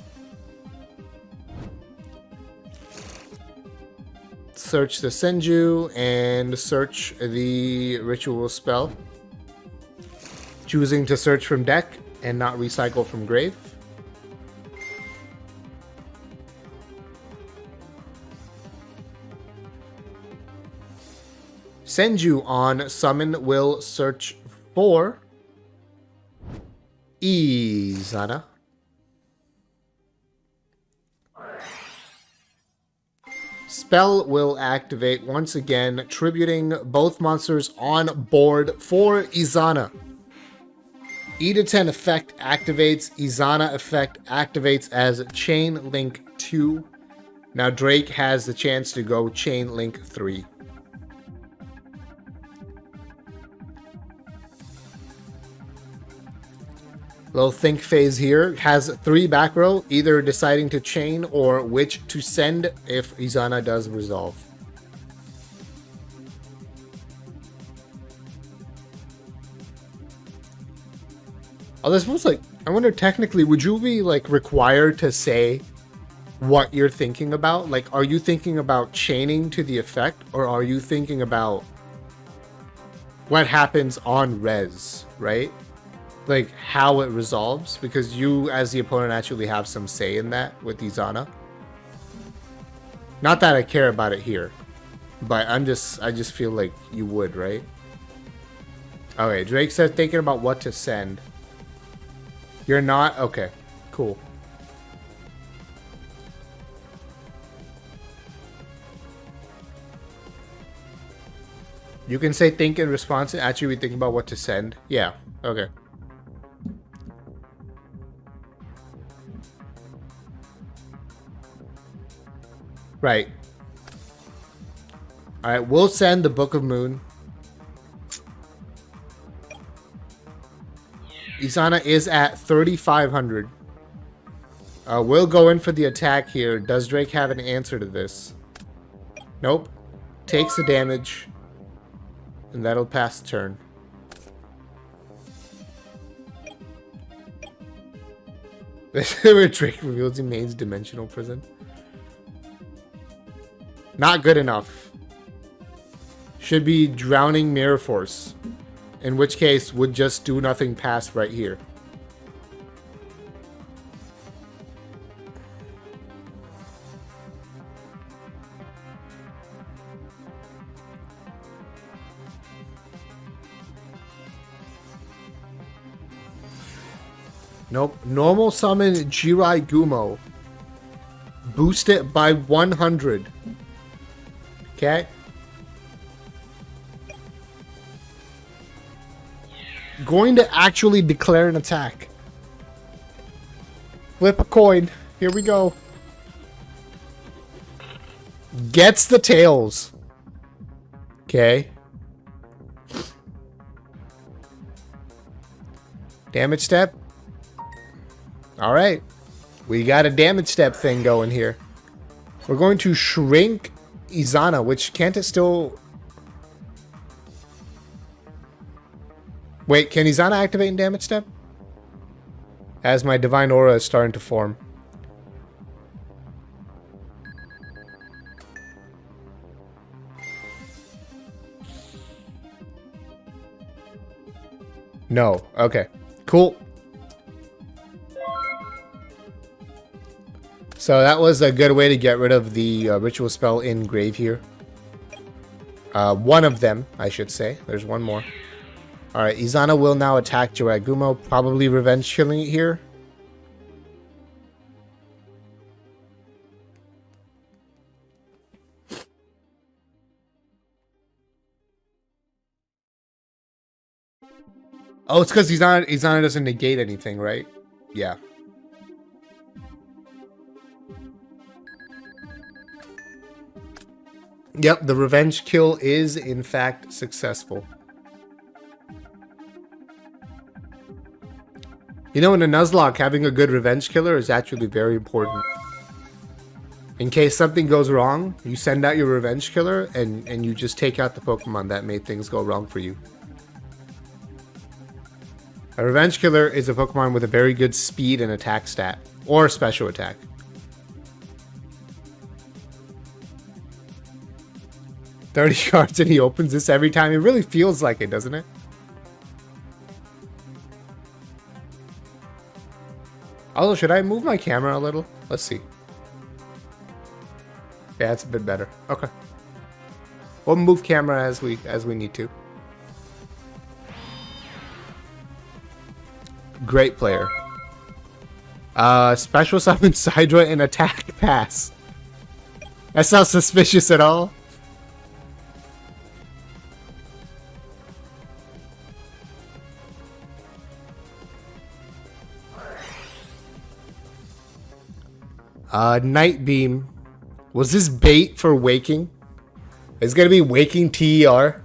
Search the Senju and search the Ritual Spell. Choosing to search from deck and not recycle from grave. Senju on summon will search for Izana. Spell will activate once again, tributing both monsters on board for Izana. E to 10 effect activates. Izana effect activates as Chain Link 2. Now Drake has the chance to go Chain Link 3. Little think phase here. Has 3 back row, either deciding to chain or which to send if Izana does resolve. Oh, this was like, I wonder technically, would you be like required to say what you're thinking about? Like, are you thinking about chaining to the effect, or are you thinking about what happens on res, right? Like how it resolves, because you as the opponent actually have some say in that with Izana. Not that I care about it here, but I just feel like you would, right? Okay, Drake says thinking about what to send. You're not? Okay, cool. You can say think in response and actually think about what to send. Yeah, okay. Right. Alright, we'll send the Book of Moon. Izana is at 3,500. We'll go in for the attack here. Does Drake have an answer to this? Nope. Takes the damage. And that'll pass the turn. This is where Drake reveals he mains Dimensional Prison. Not good enough. Should be Drowning Mirror Force. In which case, would just do nothing past right here. Nope. Normal summon Jirai Gumo. Boost it by 100. Okay. Going to actually declare an attack. Flip a coin. Here we go. Gets the tails. Okay. Damage step. Alright. We got a damage step thing going here. We're going to shrink Izana, which can't it still... Wait, can Izana activate in damage step? As my Divine Aura is starting to form. No. Okay. Cool. So that was a good way to get rid of the ritual spell in grave here. One of them, I should say. There's one more. Alright, Izana will now attack Jiragumo, probably revenge killing it here. Oh, it's because Izana doesn't negate anything, right? Yeah. Yep, the revenge kill is, in fact, successful. You know, in a Nuzlocke, having a good revenge killer is actually very important. In case something goes wrong, you send out your revenge killer, and you just take out the Pokemon that made things go wrong for you. A revenge killer is a Pokemon with a very good speed and attack stat, or special attack. $30 cards and he opens this every time. It really feels like it, doesn't it? Although, should I move my camera a little? Let's see. Yeah, it's a bit better. Okay. We'll move camera as we need to. Great player. Special summon Sidra and attack pass. That's not suspicious at all. Night Beam. Was this bait for Waking? It's gonna be Waking TER.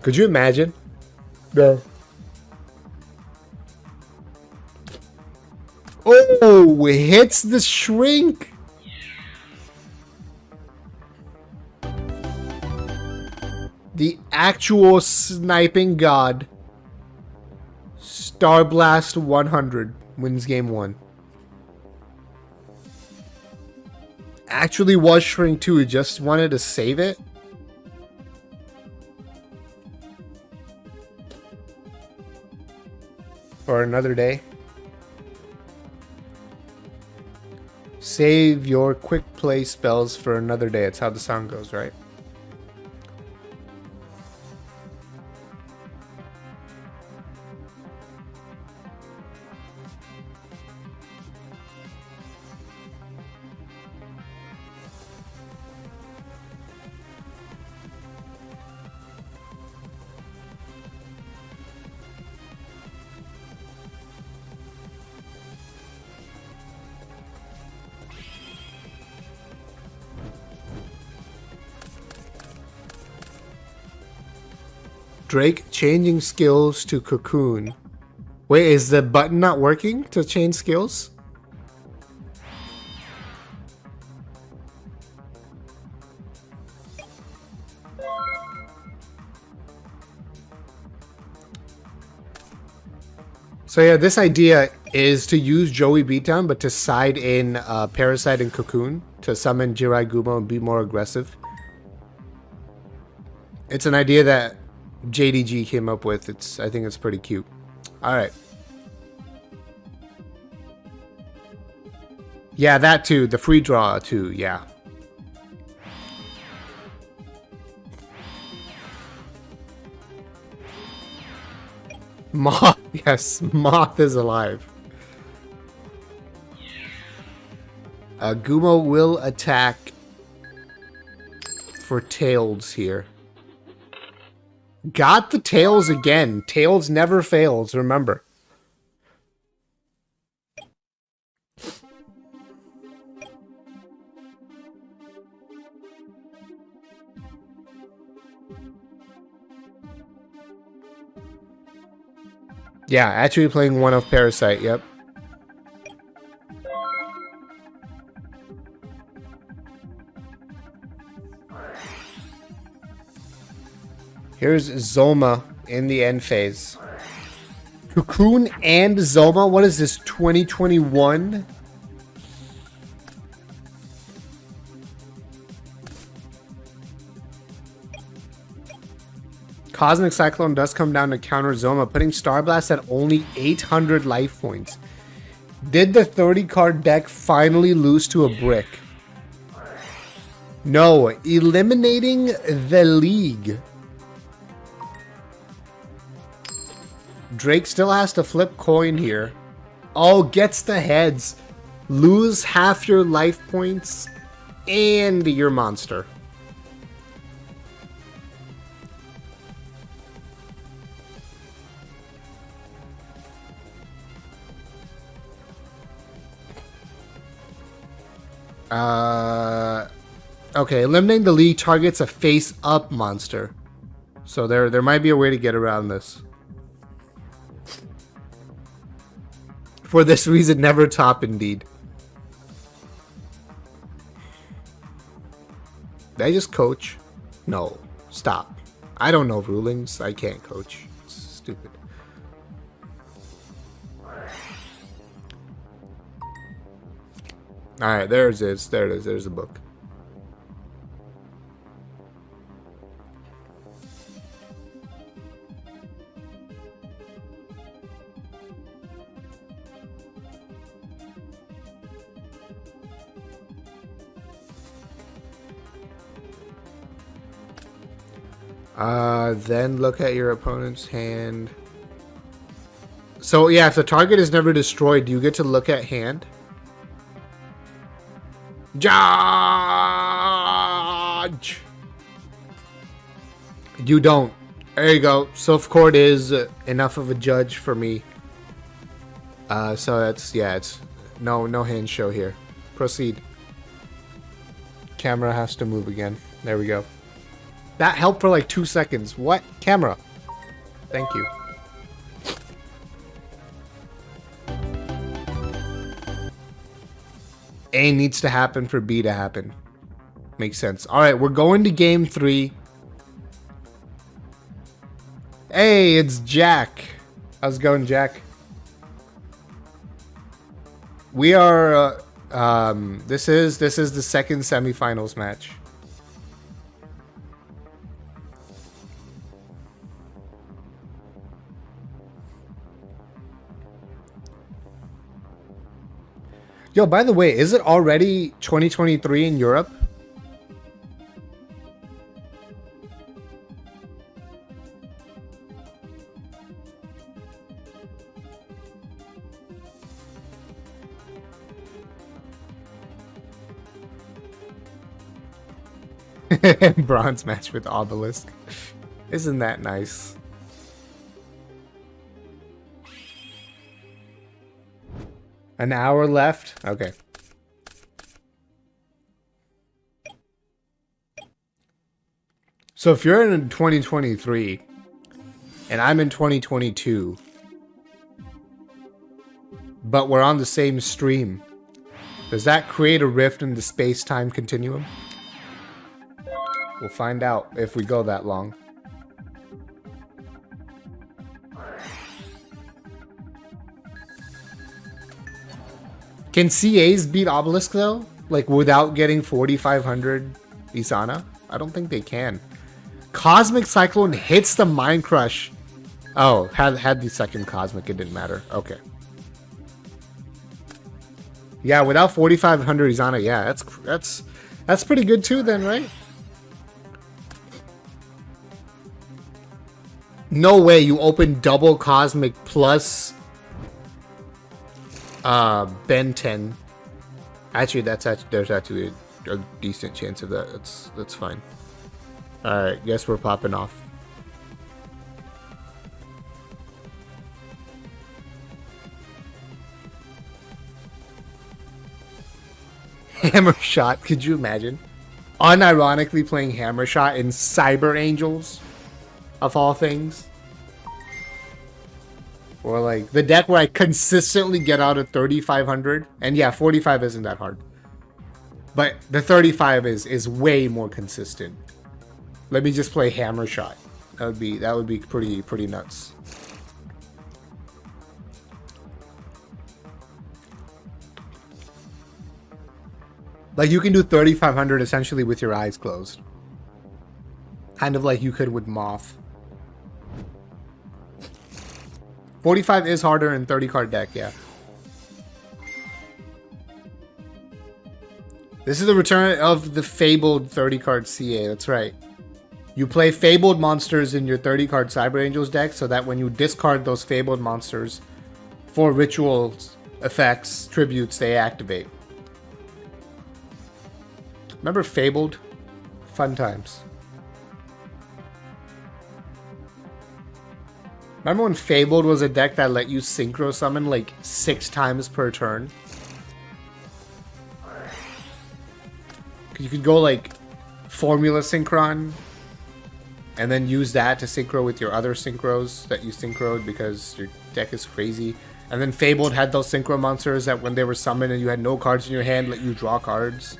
Could you imagine? No. Oh, it hits the Shrink. The actual sniping god. Star Blast 100 wins game 1. Actually was Shrink 2, he just wanted to save it. For another day. Save your quick play spells for another day. That's how the song goes, right? Drake changing skills to Cocoon. Wait, is the button not working to change skills? So yeah, this idea is to use Joey Beatdown, but to side in Parasite and Cocoon to summon Jiragumo and be more aggressive. It's an idea that JDG came up with. I think it's pretty cute. Alright. Yeah, that too. The free draw too, yeah. Moth, yes, Moth is alive. Gumo will attack for Tails here. Got the Tails again. Tails never fails, remember. Yeah, actually playing one of Parasite, yep. Here's Zoma in the end phase. Cocoon and Zoma? What is this, 2021? Cosmic Cyclone does come down to counter Zoma, putting Star Blast at only 800 life points. Did the 30 card deck finally lose to a brick? No, eliminating the league. Drake still has to flip coin here. Oh, gets the heads. Lose half your life points and your monster. Okay, eliminating the league targets a face-up monster. So there might be a way to get around this. For this reason, never top indeed. Did I just coach? No, stop. I don't know rulings. I can't coach. It's stupid. Alright, there it is. There it is. There's the book. Then look at your opponent's hand. So yeah, if the target is never destroyed, do you get to look at hand? Judge! You don't. There you go. Silph Court is enough of a judge for me. So that's, yeah, it's no hand show here. Proceed. Camera has to move again. There we go. That helped for like 2 seconds. What? Camera. Thank you. A needs to happen for B to happen. Makes sense. Alright, we're going to game 3. Hey, it's Jack. How's it going, Jack? We are this is the second semifinals match. Yo, by the way, is it already 2023 in Europe? Bronze match with Obelisk. Isn't that nice? An hour left? Okay. So if you're in 2023 and I'm in 2022, but we're on the same stream, does that create a rift in the space-time continuum? We'll find out if we go that long. Can CAs beat Obelisk though? Like without getting 4,500 Isana? I don't think they can. Cosmic Cyclone hits the Mind Crush. Oh, had the second Cosmic, it didn't matter. Okay. Yeah, without 4,500 Isana, yeah, that's pretty good too then, right? No way you open double Cosmic plus Ben 10. Actually, there's actually a decent chance of that. That's fine. Alright, guess we're popping off. Hammer Shot, could you imagine? Unironically playing Hammer Shot in Cyber Angels, of all things. Or like the deck where I consistently get out of 3,500. And yeah, 45 isn't that hard. But the 35 is way more consistent. Let me just play Hammer Shot. That would be pretty nuts. Like you can do 3,500 essentially with your eyes closed. Kind of like you could with Moth. 45 is harder in 30 card deck, yeah. This is the return of the fabled 30 card CA, that's right. You play fabled monsters in your 30 card Cyber Angels deck so that when you discard those fabled monsters for rituals, effects, tributes, they activate. Remember Fabled? Fun times. Remember when Fabled was a deck that let you synchro summon like 6 times per turn? You could go like Formula Synchron and then use that to synchro with your other synchros that you synchroed because your deck is crazy. And then Fabled had those synchro monsters that when they were summoned and you had no cards in your hand, let you draw cards.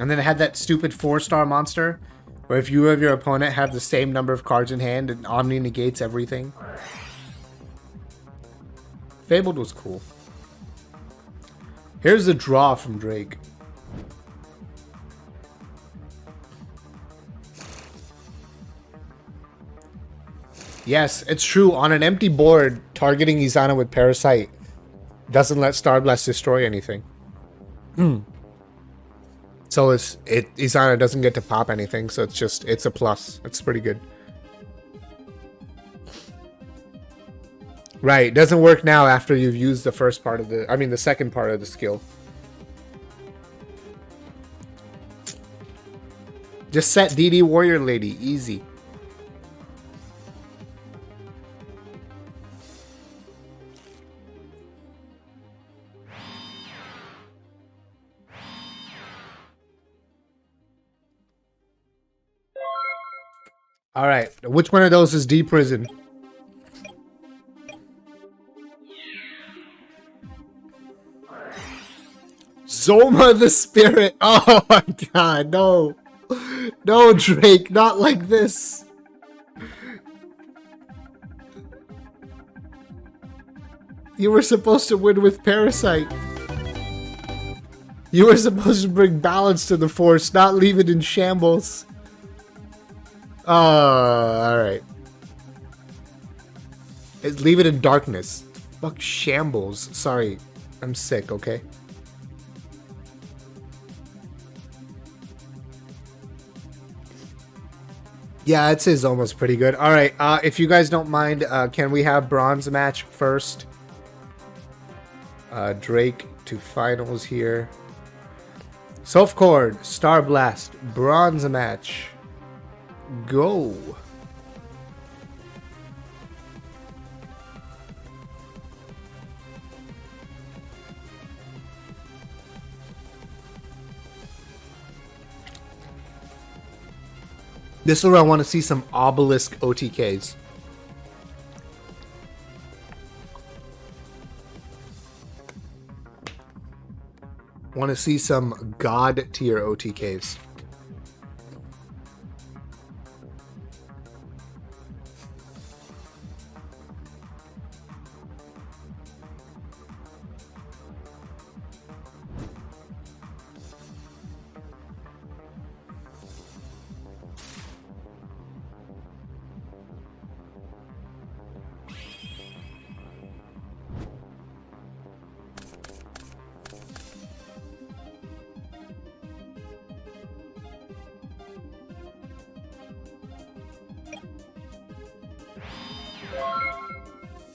And then it had that stupid 4-star monster where if you or your opponent have the same number of cards in hand, it Omni negates everything. Fabled was cool. Here's the draw from Drake. Yes, it's true. On an empty board, targeting Izana with Parasite doesn't let Star Blast destroy anything. So Izana doesn't get to pop anything, so it's a plus. It's pretty good. Right, it doesn't work now after you've used the the second part of the skill. Just set DD Warrior Lady, easy. Alright, which one of those is D-Prison? Zoma the Spirit! Oh my god, no! No, Drake, not like this! You were supposed to win with Parasite. You were supposed to bring balance to the Force, not leave it in shambles. Alright. Leave it in darkness. Fuck shambles. Sorry. I'm sick, okay? Yeah, I'd say Zoma's pretty good. Alright, if you guys don't mind, can we have bronze match first? Drake to finals here. Self-Cord, Star Blast, bronze match. Go. This is where I want to see some obelisk OTKs. Want to see some god tier OTKs.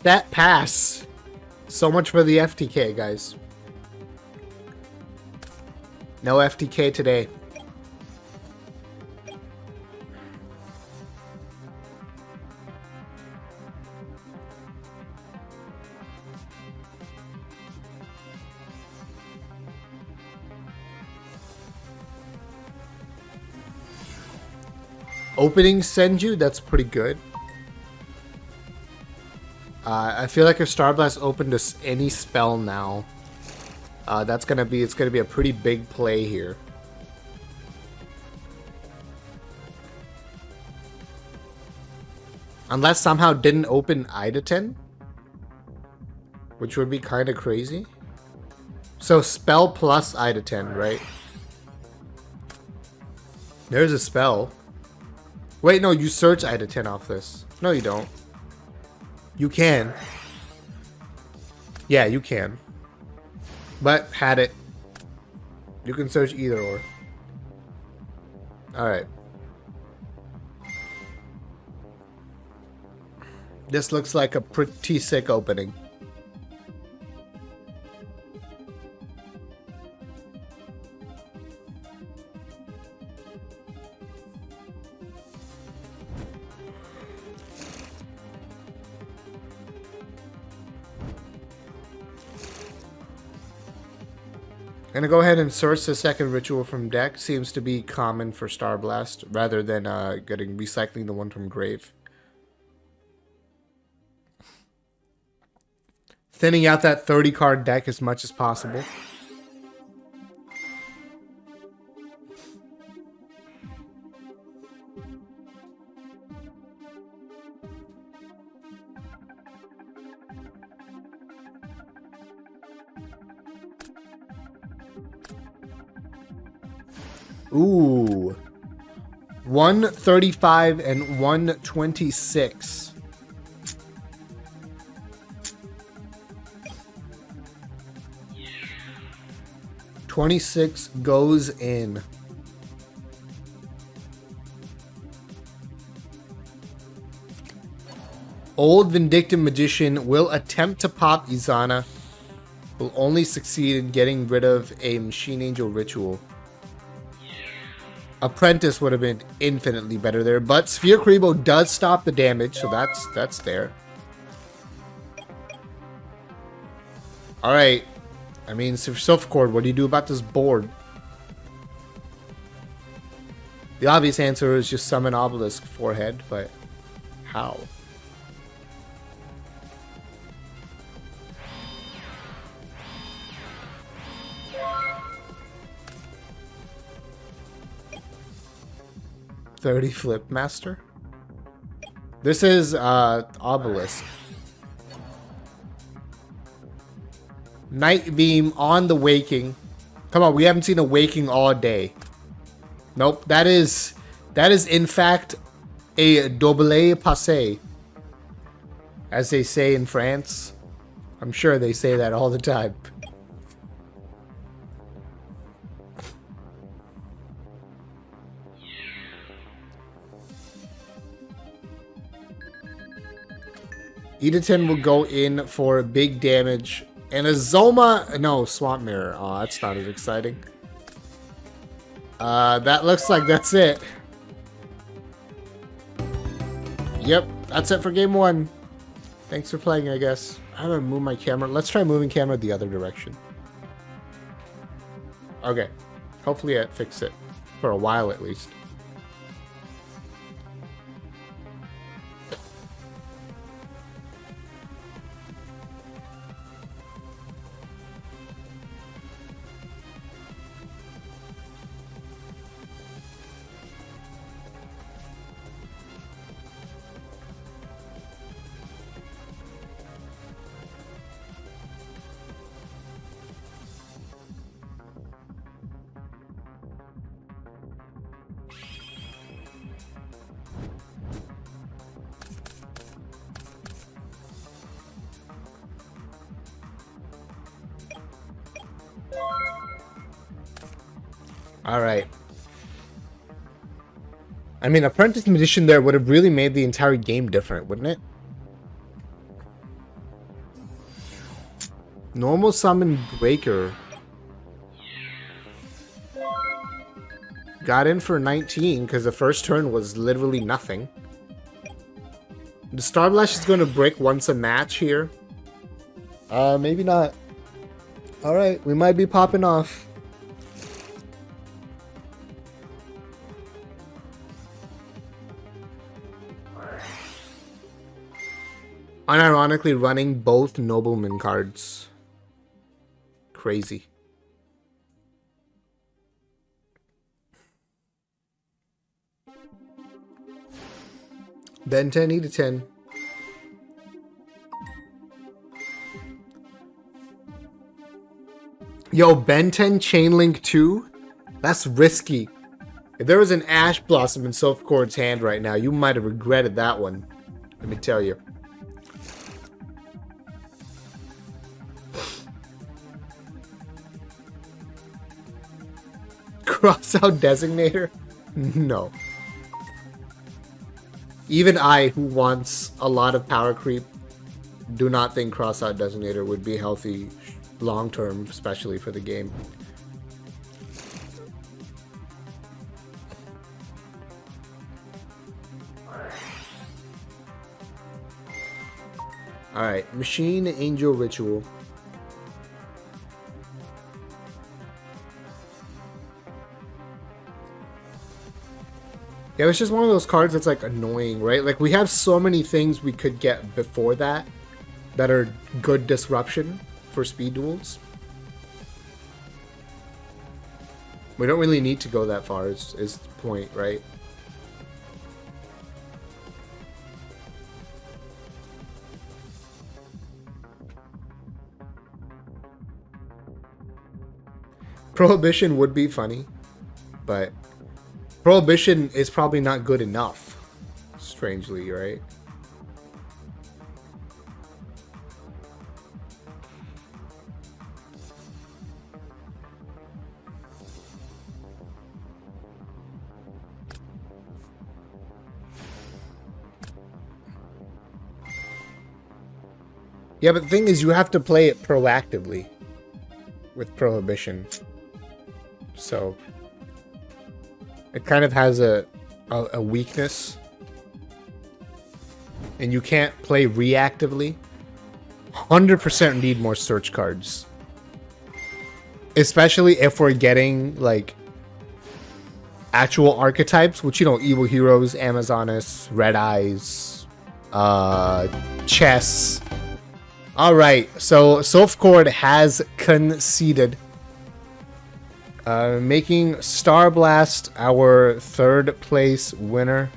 That pass. So much for the FTK, guys. No FTK today. Opening Senju, that's pretty good. I feel like if Star Blast opened us any spell now, it's gonna be a pretty big play here. Unless somehow didn't open Idaten, which would be kind of crazy. So spell plus Idaten, right? There's a spell. Wait, no, you search I had a 10 off this. No, you don't. You can. Yeah, you can. But had it. You can search either or. Alright. This looks like a pretty sick opening. Gonna go ahead and source the second ritual from deck. Seems to be common for Star Blast rather than recycling the one from Grave. Thinning out that 30 card deck as much as possible. Ooh. 135 and 126. $26 goes in. Old Vindictive Magician will attempt to pop Izana. Will only succeed in getting rid of a Machine Angel ritual. Apprentice would have been infinitely better there, but Sphere Kuribo does stop the damage, so that's there. Alright. I mean, Silphicord, what do you do about this board? The obvious answer is just summon Obelisk Forehead, but how? $30 Flip Master. This is Obelisk. Night Beam on the Waking. Come on, we haven't seen a Waking all day. Nope, that is in fact a double passé, as they say in France. I'm sure they say that all the time. Edaton will go in for big damage. And a Zoma... No, Swamp Mirror. Oh, that's not as exciting. That looks like that's it. Yep, that's it for game one. Thanks for playing, I guess. I'm gonna move my camera. Let's try moving camera the other direction. Okay. Hopefully it fixed it. For a while, at least. Alright. I mean, Apprentice Magician there would have really made the entire game different, wouldn't it? Normal Summon Breaker. Got in for 19 because the first turn was literally nothing. The Starblash is going to break once a match here. Maybe not. Alright, we might be popping off. Unironically running both Nobleman cards. Crazy. Ben 10, Edaton. Yo, Ben 10 Chainlink 2? That's risky. If there was an Ash Blossom in Sophcord's hand right now, you might have regretted that one. Let me tell you. Cross out Designator? No. Even I, who wants a lot of power creep, do not think cross out Designator would be healthy long term, especially for the game. Alright, Machine Angel Ritual. Yeah, it's just one of those cards that's like annoying, right? Like we have so many things we could get before that that are good disruption for Speed Duels. We don't really need to go that far is the point, right? Prohibition would be funny, but Prohibition is probably not good enough, strangely, right? Yeah, but the thing is, you have to play it proactively with Prohibition. So it kind of has a weakness. And you can't play reactively. 100% need more search cards. Especially if we're getting, like, actual archetypes, which, you know, Evil Heroes, Amazonas, Red Eyes, Chess. Alright, so Sophcord has conceded. Making Star Blast our third place winner.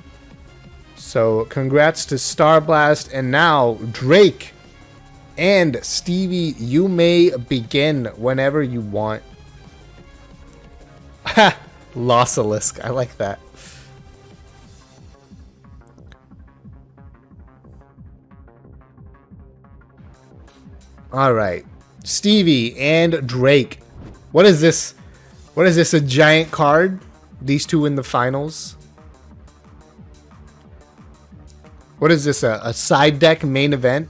So congrats to Star Blast. And now Drake and Stevie, you may begin whenever you want. Ha! Lossalisk. I like that. Alright. Stevie and Drake. What is this? What is this, a giant card? These two in the finals? What is this, a side deck main event?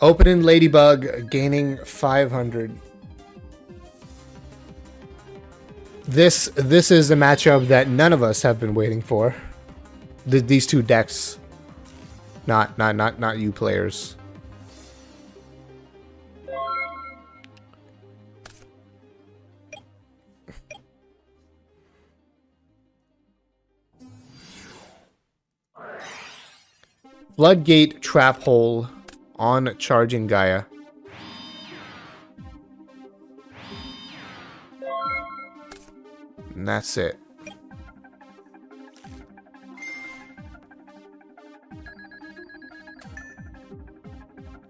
Opening Ladybug, gaining 500. This is a matchup that none of us have been waiting for. These two decks, not you players. Floodgate Trap Hole on Charging Gaia. And that's it.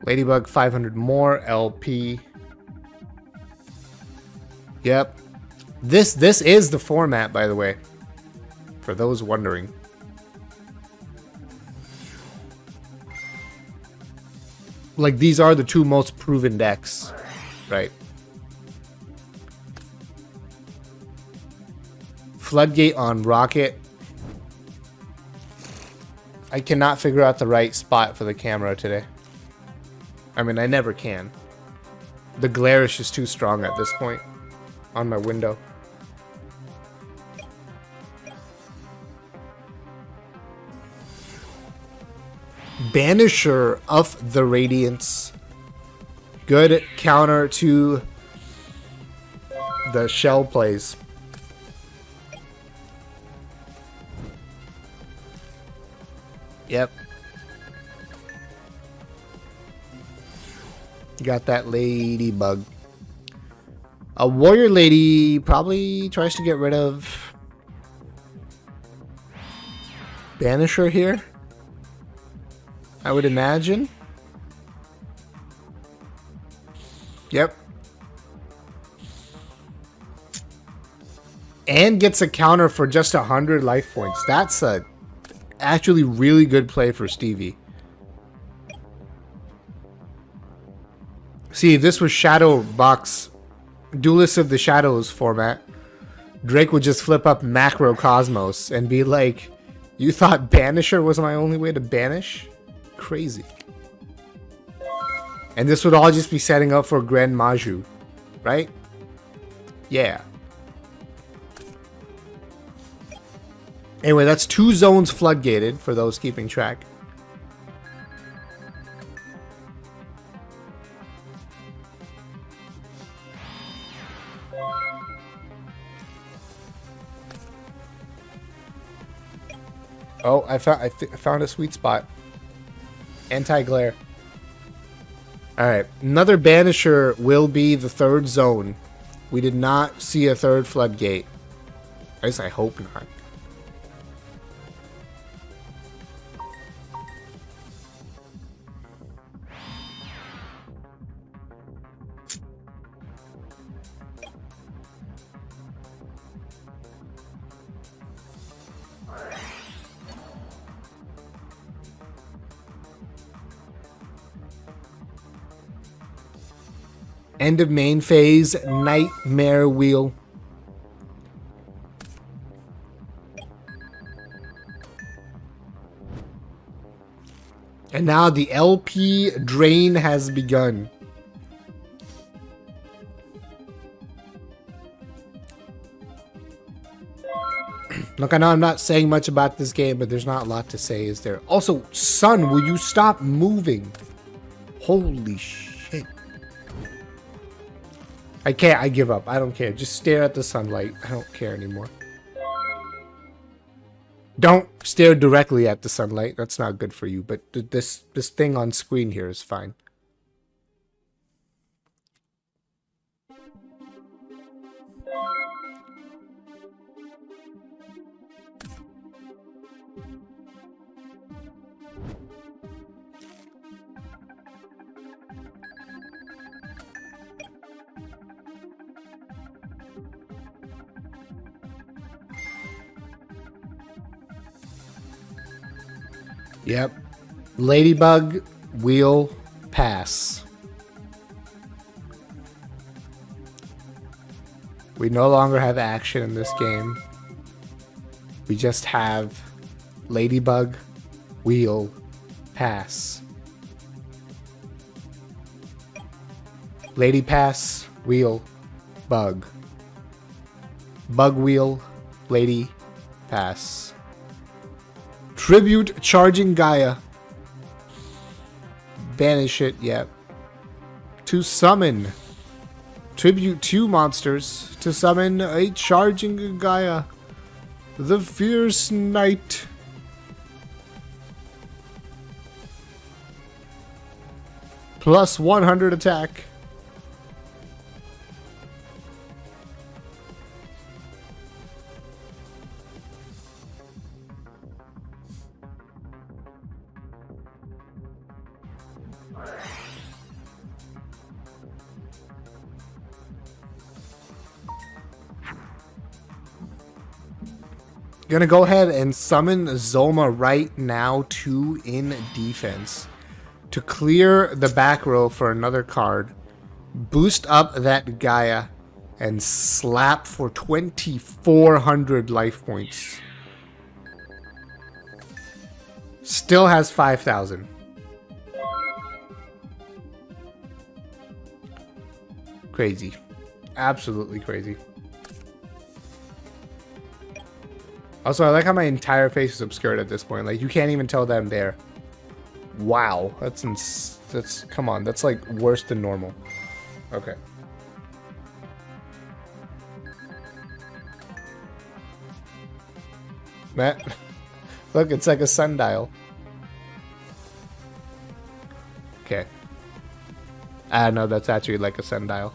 Ladybug 500 more LP. Yep. This is the format, by the way. For those wondering. Like, these are the two most proven decks, right? Floodgate on Rocket. I cannot figure out the right spot for the camera today. I mean, I never can. The glare is just too strong at this point on my window. Banisher of the Radiance. Good counter to the shell plays. Yep. Got that Ladybug. A warrior lady probably tries to get rid of Banisher here, I would imagine. Yep. And gets a counter for just 100 life points. That's a actually really good play for Stevie. See, if this was Shadow Box, Duelist of the Shadows format, Drake would just flip up Macrocosmos and be like, you thought Banisher was my only way to banish? Crazy. And this would all just be setting up for Grand Maju, right? Yeah. Anyway, that's 2 zones floodgated for those keeping track. Oh, I found a sweet spot. Anti-glare. Alright, another Banisher will be the 3rd zone. We did not see a 3rd floodgate. At least I hope not. End of main phase, Nightmare Wheel. And now the LP drain has begun. Look, I know I'm not saying much about this game, but there's not a lot to say, is there? Also, son, will you stop moving? Holy shit. I can't. I give up. I don't care. Just stare at the sunlight. I don't care anymore. Don't stare directly at the sunlight. That's not good for you. But this thing on screen here is fine. Yep. Ladybug, wheel, pass. We no longer have action in this game. We just have Ladybug, wheel, pass. Lady pass, wheel, bug. Bug wheel, lady, pass. Tribute charging Gaia. Banish it, yep. To summon. Tribute 2 monsters to summon a charging Gaia. The Fierce Knight. Plus 100 attack. Gonna go ahead and summon Zoma right now, 2 in defense. To clear the back row for another card. Boost up that Gaia. And slap for 2,400 life points. Still has 5,000. Crazy. Absolutely crazy. Also, I like how my entire face is obscured at this point. Like, you can't even tell that I'm there. Wow. That's come on. That's, like, worse than normal. Okay. Matt, look, it's like a sundial. Okay. I don't know, that's actually like a sundial.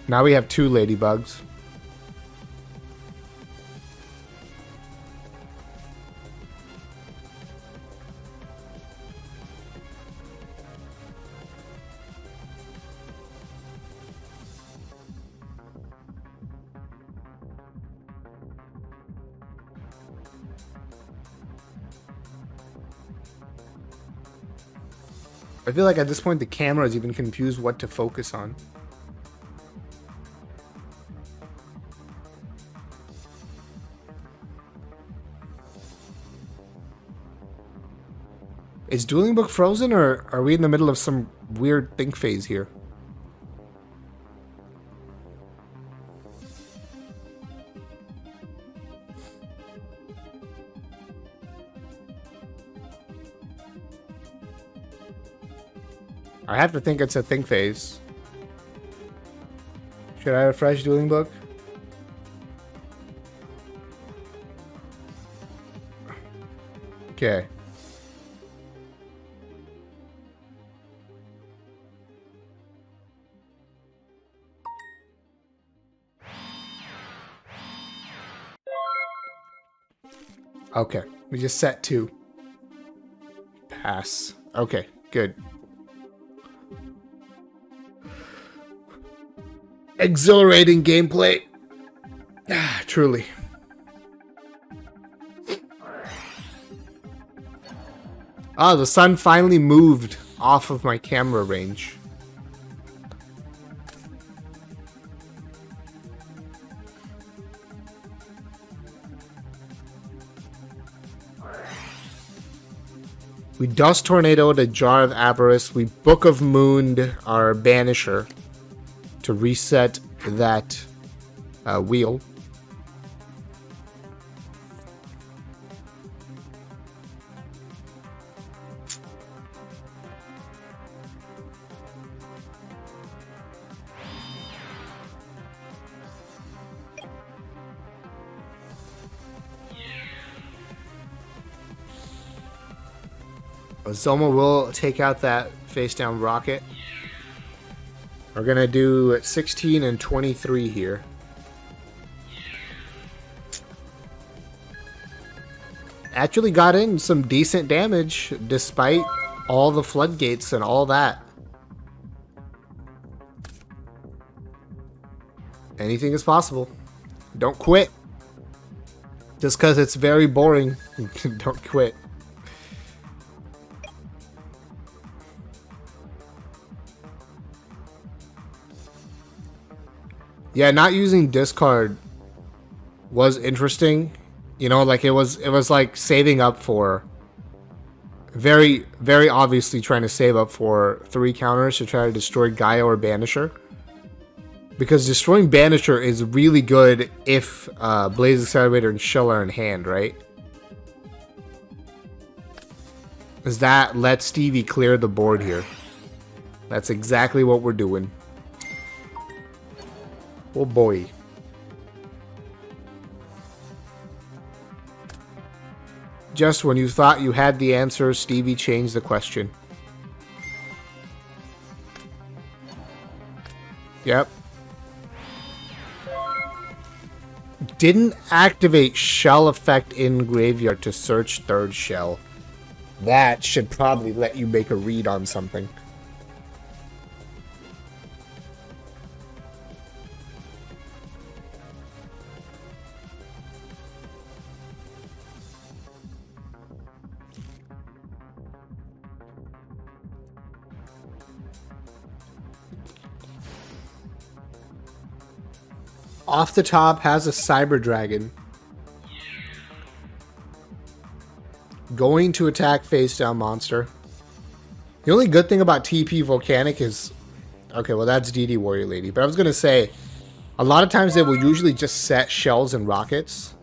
Now we have 2 ladybugs. I feel like at this point the camera is even confused what to focus on. Is Dueling Book frozen, or are we in the middle of some weird think phase here? I have to think it's a think phase. Should I refresh Dueling Book? Okay. Okay, we just set 2. Pass. Okay, good. Exhilarating gameplay. Ah, truly. Ah, the sun finally moved off of my camera range. We Dust Tornadoed a Jar of Avarice. We Book of Mooned our Banisher to reset that wheel. Zoma will take out that face down rocket. We're gonna do 16 and 23 here. Actually got in some decent damage despite all the floodgates and all that. Anything is possible. Don't quit. Just because it's very boring, don't quit. Yeah, not using discard was interesting. You know, like it was like saving up for very obviously trying to save up for 3 counters to try to destroy Gaia or Banisher. Because destroying Banisher is really good if Blaze Accelerator and Shell are in hand, right? Because that lets Stevie clear the board here. That's exactly what we're doing. Oh boy. Just when you thought you had the answer, Stevie changed the question. Yep. Didn't activate shell effect in graveyard to search 3rd shell. That should probably let you make a read on something. Off the top has a Cyber Dragon. Going to attack face down monster. The only good thing about TP Volcanic is... Okay, well that's DD Warrior Lady. But I was going to say, a lot of times they will usually just set shells and rockets.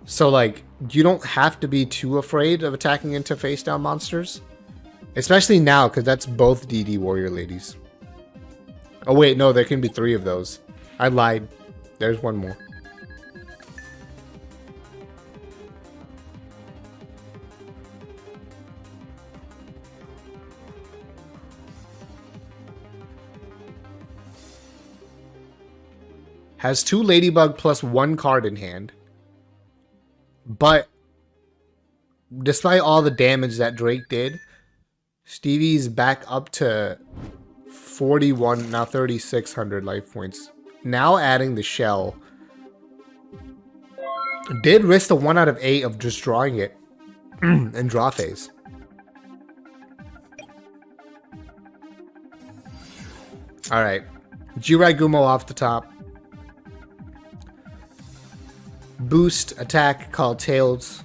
So like, you don't have to be too afraid of attacking into face down monsters. Especially now, because that's both DD Warrior Ladies. Oh wait, no, there can be 3 of those. I lied. There's one more. Has 2 Ladybug plus 1 card in hand. But despite all the damage that Drake did, Stevie's back up to 41, now 3,600 life points. Now adding the shell. Did risk the 1 out of 8 of just drawing it in draw phase. Alright. Jiraigumo off the top. Boost attack called Tails.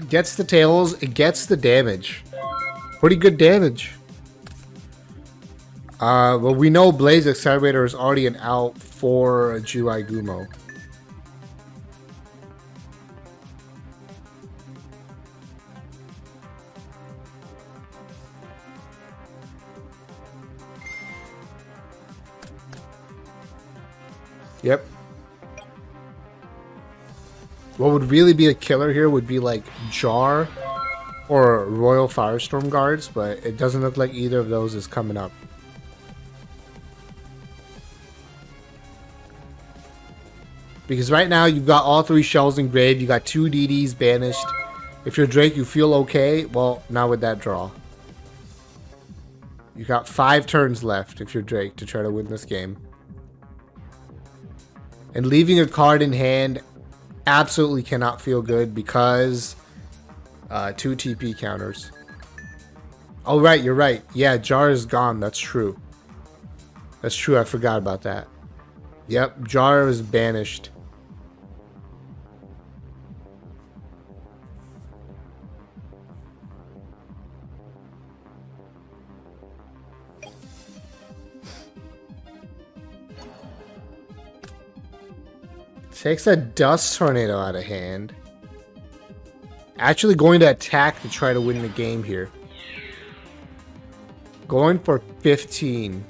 Gets the Tails, it gets the damage. Pretty good damage. Well, we know Blaze Accelerator is already an out for Jiraigumo. Yep. What would really be a killer here would be like Jar or Royal Firestorm Guards, but it doesn't look like either of those is coming up. Because right now you've got all 3 shells engraved, you got 2 DDs banished. If you're Drake, you feel okay. Well, not with that draw. You got 5 turns left if you're Drake to try to win this game. And leaving a card in hand absolutely cannot feel good because 2 TP counters. Oh, right, you're right. Yeah, Jar is gone. That's true. That's true. I forgot about that. Yep, Jar is banished. Takes a Dust Tornado out of hand. Actually going to attack to try to win the game here. Going for 15.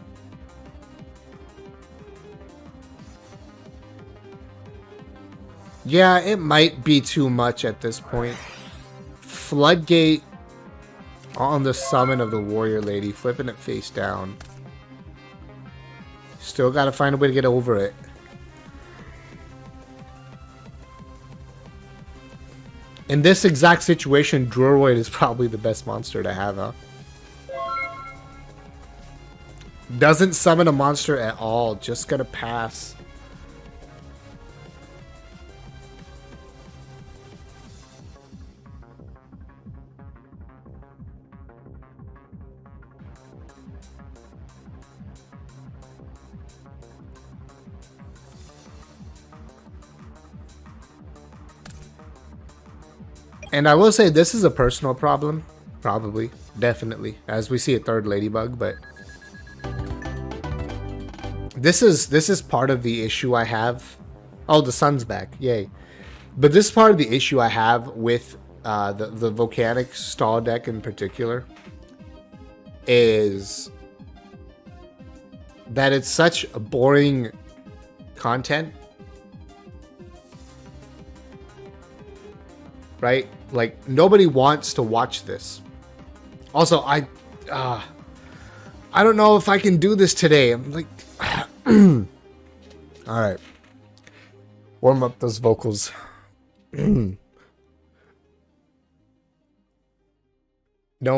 Yeah, it might be too much at this point. Floodgate on the summon of the Warrior Lady, flipping it face down. Still gotta find a way to get over it. In this exact situation, Droroid is probably the best monster to have, huh? Doesn't summon a monster at all, just gonna pass. And I will say this is a personal problem. Probably. Definitely. As we see a 3rd Ladybug, but this is part of the issue I have. Oh, the sun's back. Yay. But this is part of the issue I have with the Volcanic stall deck in particular. Is that it's such a boring content. Right? Like, nobody wants to watch this. Also, I don't know if I can do this today. I'm like, alright. Warm up those vocals. Don't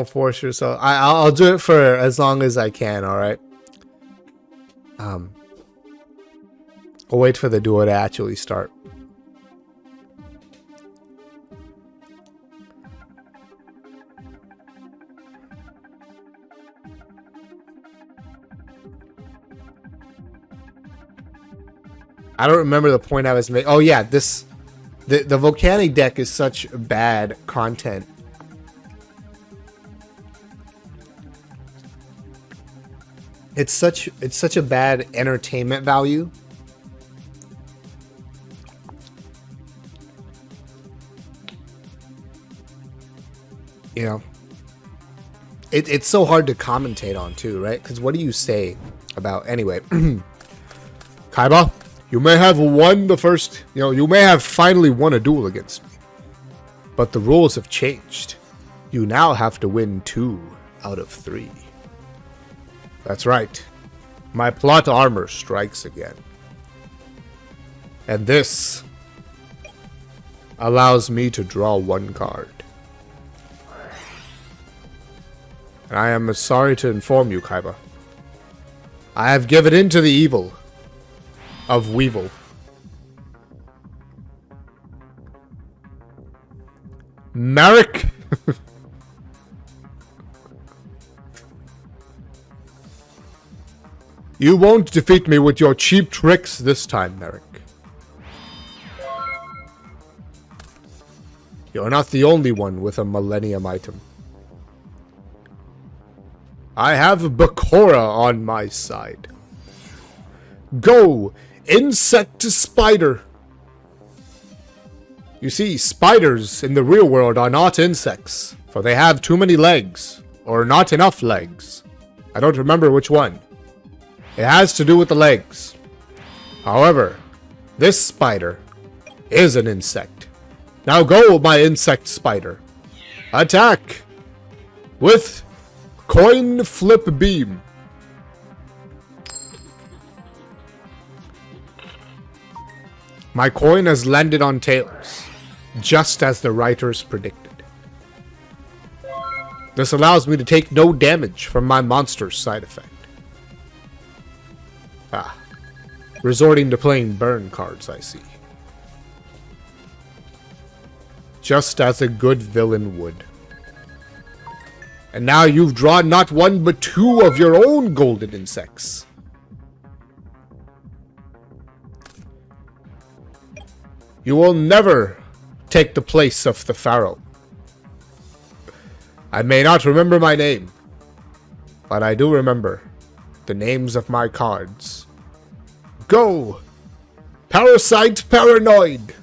force yourself. I'll do it for as long as I can, alright? I'll wait for the duo to actually start. I don't remember the point I was making. Oh yeah, the Volcanic deck is such bad content. It's such a bad entertainment value. You know, it's so hard to commentate on too, right? Because what do you say about anyway? Kaiba, you may have won the first, you may have finally won a duel against me. But the rules have changed. You now have to win 2 out of 3. That's right. My plot armor strikes again. And this allows me to draw 1 card. And I am sorry to inform you, Kaiba. I have given in to the evil of Weevil. Merrick! You won't defeat me with your cheap tricks this time, Merrick. You're not the only one with a Millennium item. I have Bakura on my side. Go! Insect spider! You see, spiders in the real world are not insects, for they have too many legs, or not enough legs. I don't remember which one. It has to do with the legs. However, this spider is an insect. Now go, my insect spider. Attack! With coin flip beam. My coin has landed on tails, just as the writers predicted. This allows me to take no damage from my monster's side effect. Resorting to playing burn cards, I see. Just as a good villain would. And now you've drawn not 1 but 2 of your own golden insects. You will never take the place of the Pharaoh. I may not remember my name, but I do remember the names of my cards. Go! Parasite Paranoid!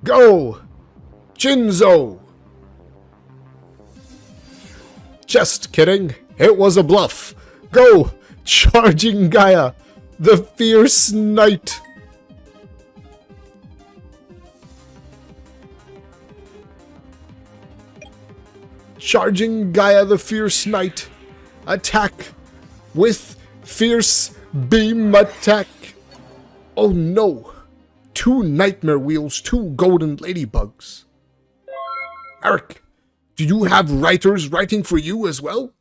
Go! Jinzo! Just kidding. It was a bluff. Go! Charging Gaia! The Fierce Knight! Charging Gaia the Fierce Knight. Attack with Fierce Beam Attack. Oh no. 2 nightmare wheels, 2 golden ladybugs. Eric, do you have writers writing for you as well?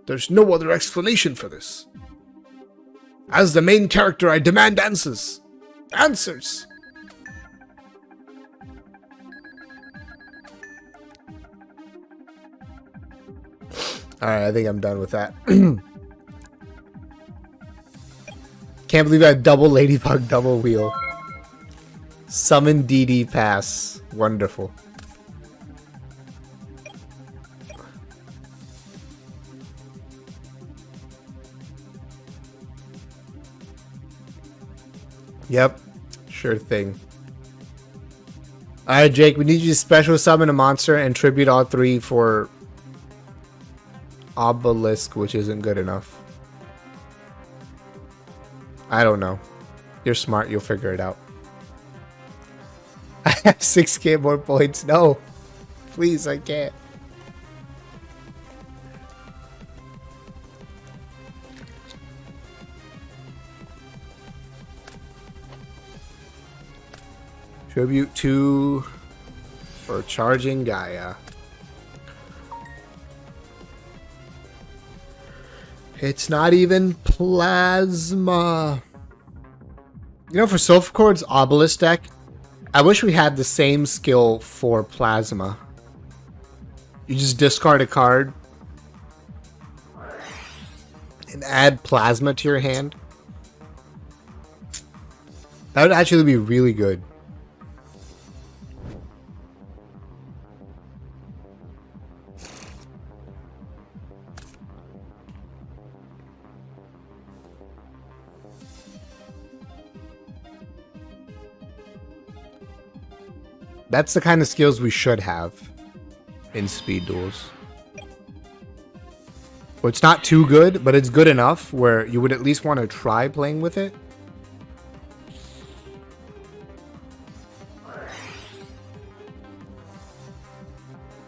There's no other explanation for this. As the main character, I demand answers. Answers! Alright, I think I'm done with that. Can't believe I had double ladybug, double wheel. Summon DD pass. Wonderful. Yep, sure thing. Alright, Jake, we need you to special summon a monster and tribute all 3 for Obelisk, which isn't good enough. I don't know. You're smart, you'll figure it out. I have 6k more points. No. Please, I can't. Tribute 2 for Charging Gaia. It's not even Plasma. You know, for Soul Chord's Obelisk deck, I wish we had the same skill for Plasma. You just discard a card and add Plasma to your hand. That would actually be really good. That's the kind of skills we should have in Speed Duels. Well, it's not too good, but it's good enough where you would at least want to try playing with it.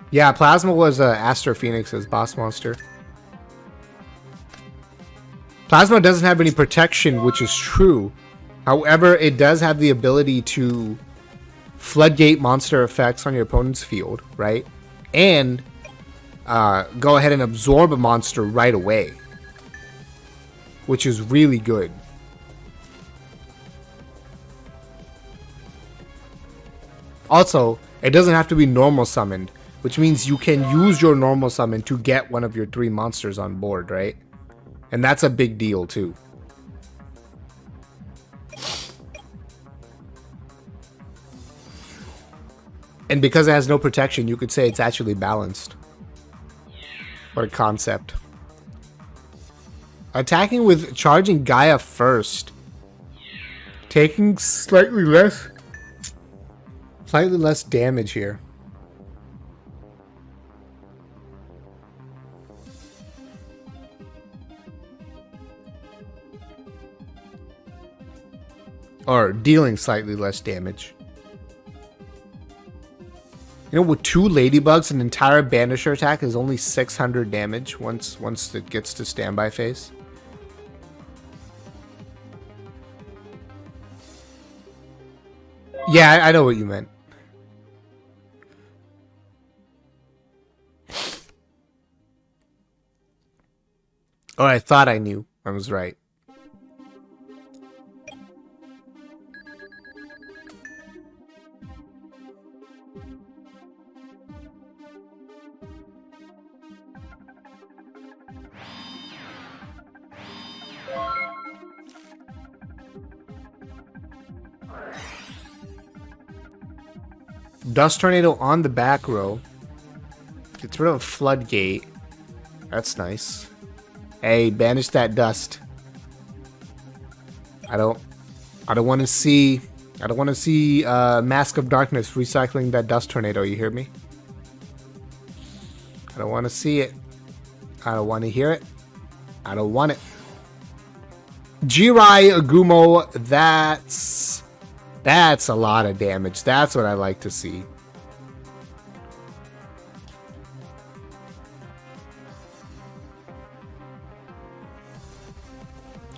Yeah, Plasma was Aster Phoenix's boss monster. Plasma doesn't have any protection, which is true. However, it does have the ability to floodgate monster effects on your opponent's field, right? And go ahead and absorb a monster right away, which is really good. Also, it doesn't have to be normal summoned, which means you can use your normal summon to get one of your 3 monsters on board, right? And that's a big deal too. And because it has no protection, you could say it's actually balanced. What a concept. Attacking with charging Gaia first. Taking slightly less damage here. Or dealing slightly less damage. You know, with 2 ladybugs, an entire banisher attack is only 600 damage once it gets to standby phase. Yeah, I know what you meant. Or I thought I knew. I was right. Dust Tornado on the back row. Gets rid of Floodgate. That's nice. Hey, banish that dust. I don't want to see Mask of Darkness recycling that Dust Tornado, you hear me? I don't want to see it. I don't want to hear it. I don't want it. Jirai Agumo, that's a lot of damage. That's what I like to see.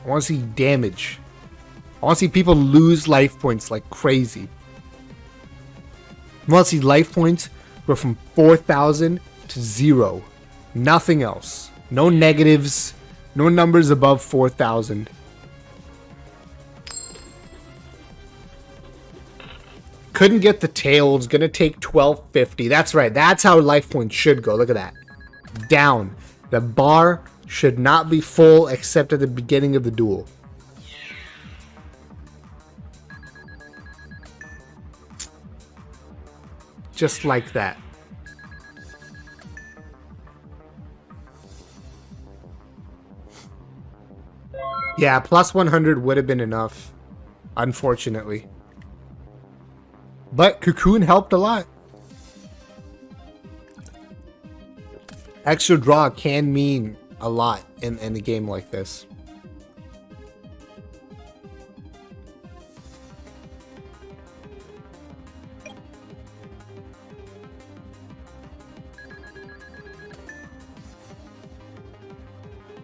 I want to see damage. I want to see people lose life points like crazy. I want to see life points go from 4,000 to 0. Nothing else. No negatives. No numbers above 4,000. Couldn't get the tails. Gonna take 1250. That's right. That's how life points should go. Look at that. Down. The bar should not be full except at the beginning of the duel. Just like that. Yeah, plus 100 would have been enough. Unfortunately. But Cocoon helped a lot. Extra draw can mean a lot in a game like this.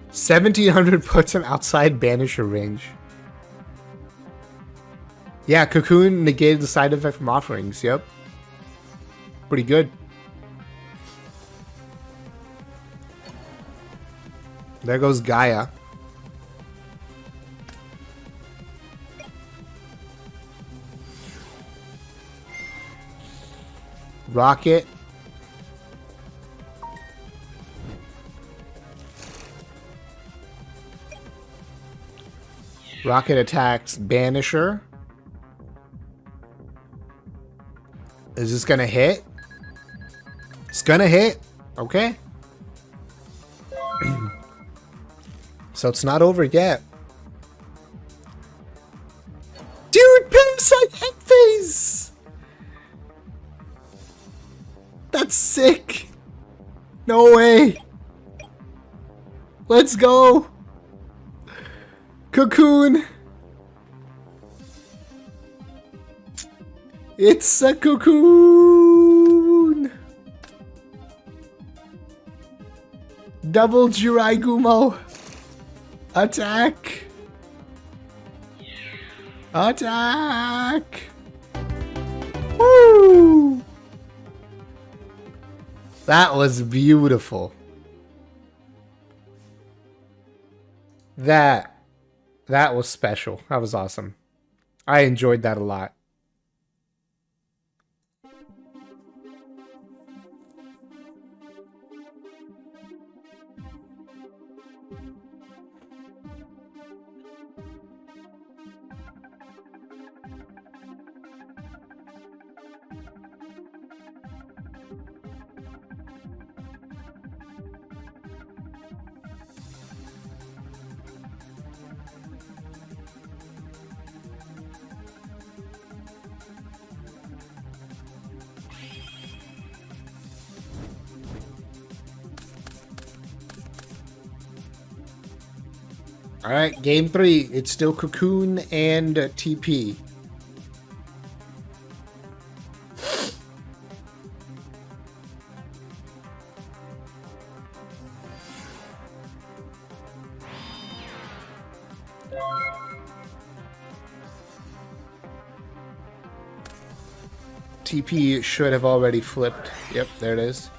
$1,700 puts him outside Banisher range. Yeah, Cocoon negated the side effect from offerings. Yep. Pretty good. There goes Gaia. Rocket. Rocket attacks Banisher. Is this gonna hit? It's gonna hit. Okay. So it's not over yet. Dude, Parasite Head Phase! That's sick. No way. Let's go. Cocoon. It's a cocoon. Double Jirai Gumo. Attack. Attack. Woo! That was beautiful. That was special. That was awesome. I enjoyed that a lot. All right, game 3. It's still Cocoon and TP. TP should have already flipped. Yep, there it is.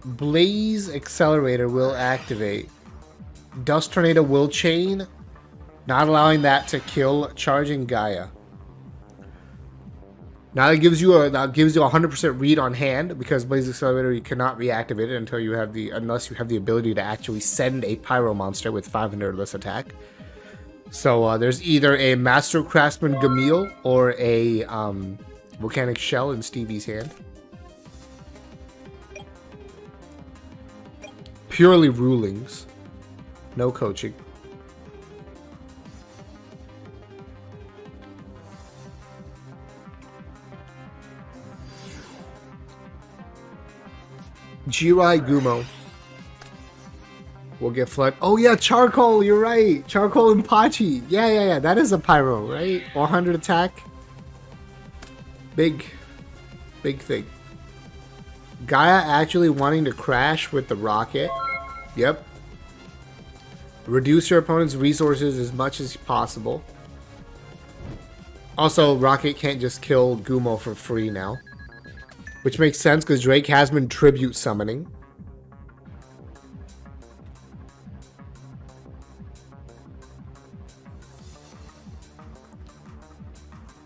Blaze Accelerator will activate. Dust Tornado will chain, not allowing that to kill Charging Gaia. Now that gives you a 100% read on hand, because Blaze Accelerator you cannot reactivate it until you have unless you have the ability to actually send a Pyro monster with 500 less attack. So there's either a Master Craftsman Gamil or a Volcanic Shell in Stevie's hand. Purely rulings. No coaching. Jirai Gumo will get flood. Oh yeah, Charcoal, you're right. Charcoal and Pachi. Yeah. That is a Pyro, right? 100 attack. Big thing. Gaia actually wanting to crash with the rocket. Yep. Reduce your opponent's resources as much as possible. Also, Rocket can't just kill Gumo for free now. Which makes sense because Drake has been tribute summoning.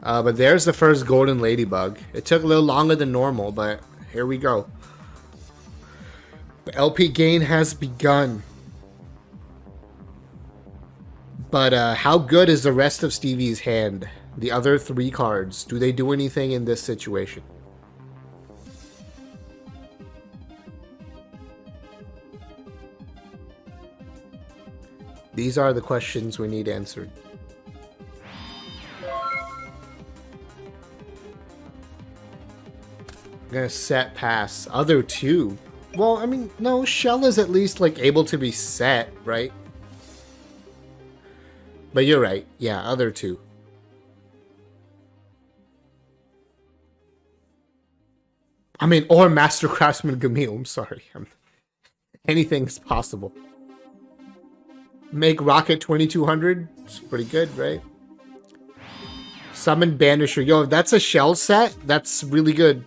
But there's the first Golden Ladybug. It took a little longer than normal, but here we go. The LP gain has begun. But how good is the rest of Stevie's hand? The other 3 cards. Do they do anything in this situation? These are the questions we need answered. I'm gonna set pass. Other 2. Well, I mean, no, Shell is at least like able to be set, right? But you're right. Yeah, other 2. I mean, or Master Craftsman Gamil. I'm sorry. Anything's possible. Make Rocket 2200. It's pretty good, right? Summon Banisher. Yo, if that's a Shell set, that's really good.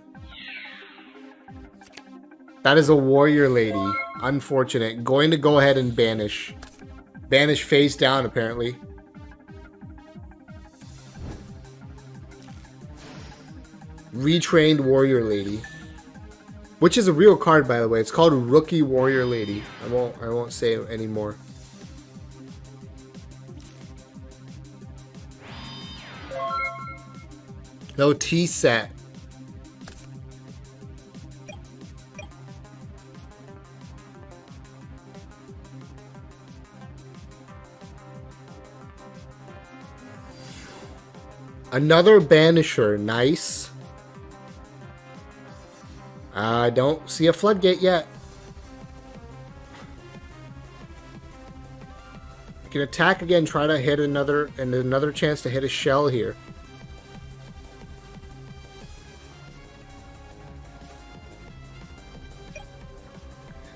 That is a Warrior Lady. Unfortunate. Going to go ahead and banish. Banish face down, apparently. Retrained Warrior Lady. Which is a real card, by the way. It's called Rookie Warrior Lady. I won't say it anymore. No T set. Another Banisher. Nice. I don't see a Floodgate yet. You can attack again, try to hit another chance to hit a shell here.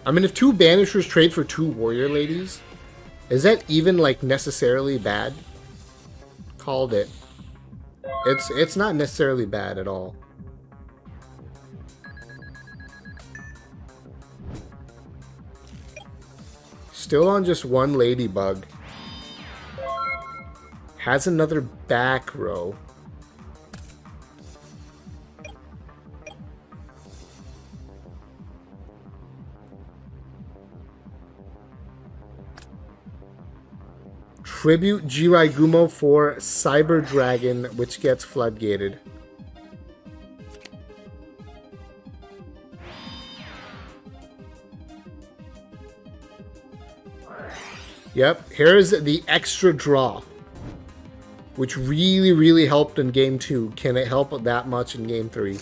I mean, if 2 Banishers trade for 2 Warrior Ladies, is that even, like, necessarily bad? Called it. It's not necessarily bad at all. Still on just 1 Ladybug. Has another back row. Tribute Jiraigumo for Cyber Dragon, which gets floodgated. Yep, here's the extra draw, which really, really helped in Game 2. Can it help that much in Game 3?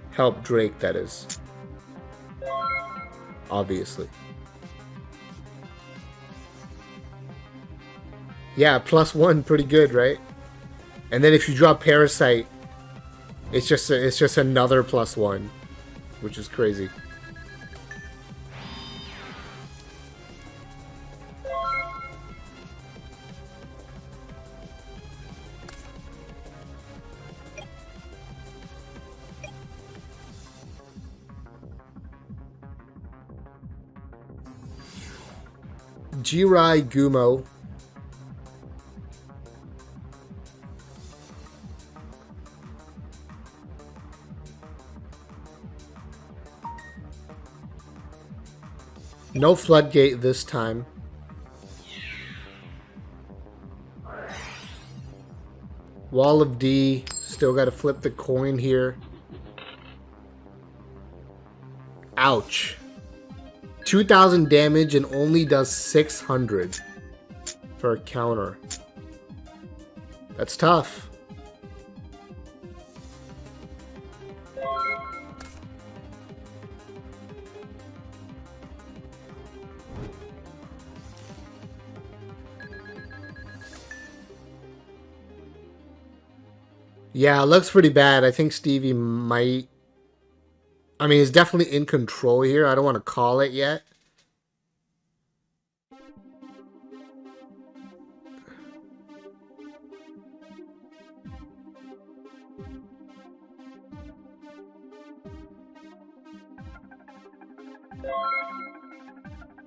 Help Drake, that is. Obviously. Yeah, +1, pretty good, right? And then if you draw Parasite, it's just another +1, which is crazy. Jiraigumo. No Floodgate this time. Wall of D. Still got to flip the coin here. Ouch. 2,000 damage and only does 600 for a counter. That's tough. Yeah, it looks pretty bad. I think Stevie might... I mean, he's definitely in control here. I don't want to call it yet.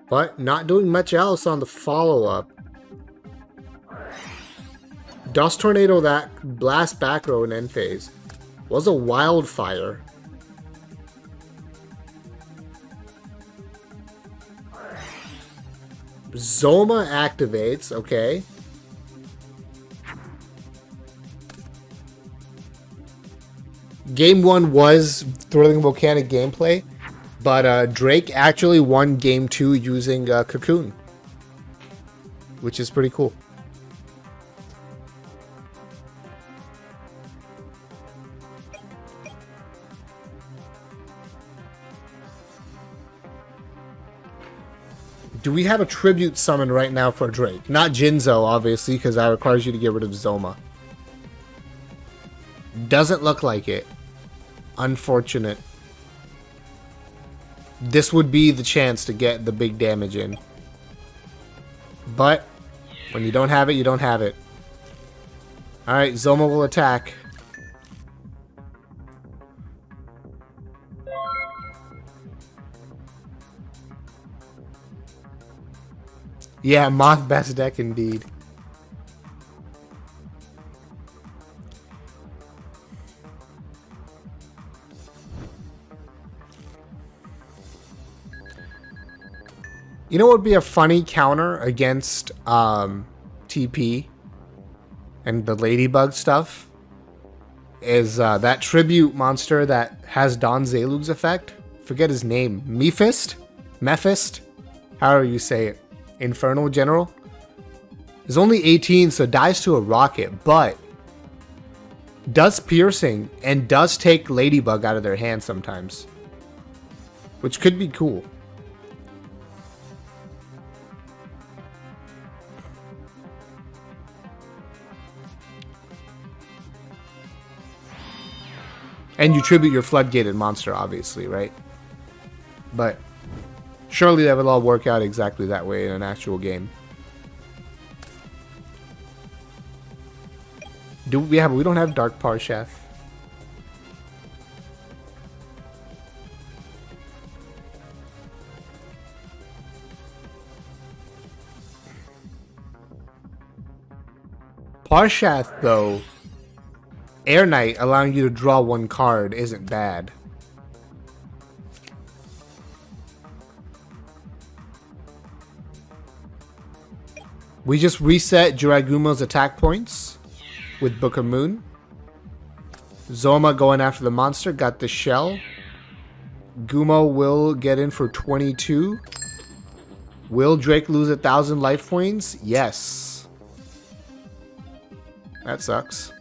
But not doing much else on the follow-up. Dust Tornado, that blast back row in end phase was a wildfire. Zoma activates, okay. Game 1 was Thrilling Volcanic gameplay, but Drake actually won Game 2 using Cocoon, which is pretty cool. Do we have a tribute summon right now for Drake? Not Jinzo, obviously, because that requires you to get rid of Zoma. Doesn't look like it. Unfortunate. This would be the chance to get the big damage in. But, when you don't have it, you don't have it. Alright, Zoma will attack. Yeah, Moth best deck indeed. You know what would be a funny counter against TP and the Ladybug stuff? Is that tribute monster that has Don Zalug's effect? Forget his name. Mephist? However you say it. Infernal General. Is only 18, so dies to a rocket, but does piercing and does take Ladybug out of their hand sometimes, which could be cool. And you tribute your floodgated monster, obviously, right? But surely that will all work out exactly that way in an actual game. We don't have Dark Parshath. Parshath, though, Air Knight allowing you to draw one card isn't bad. We just reset Jiragumo's attack points with Book of Moon. Zoma going after the monster, got the shell. Gumo will get in for 22. Will Drake lose 1,000 life points? Yes. That sucks.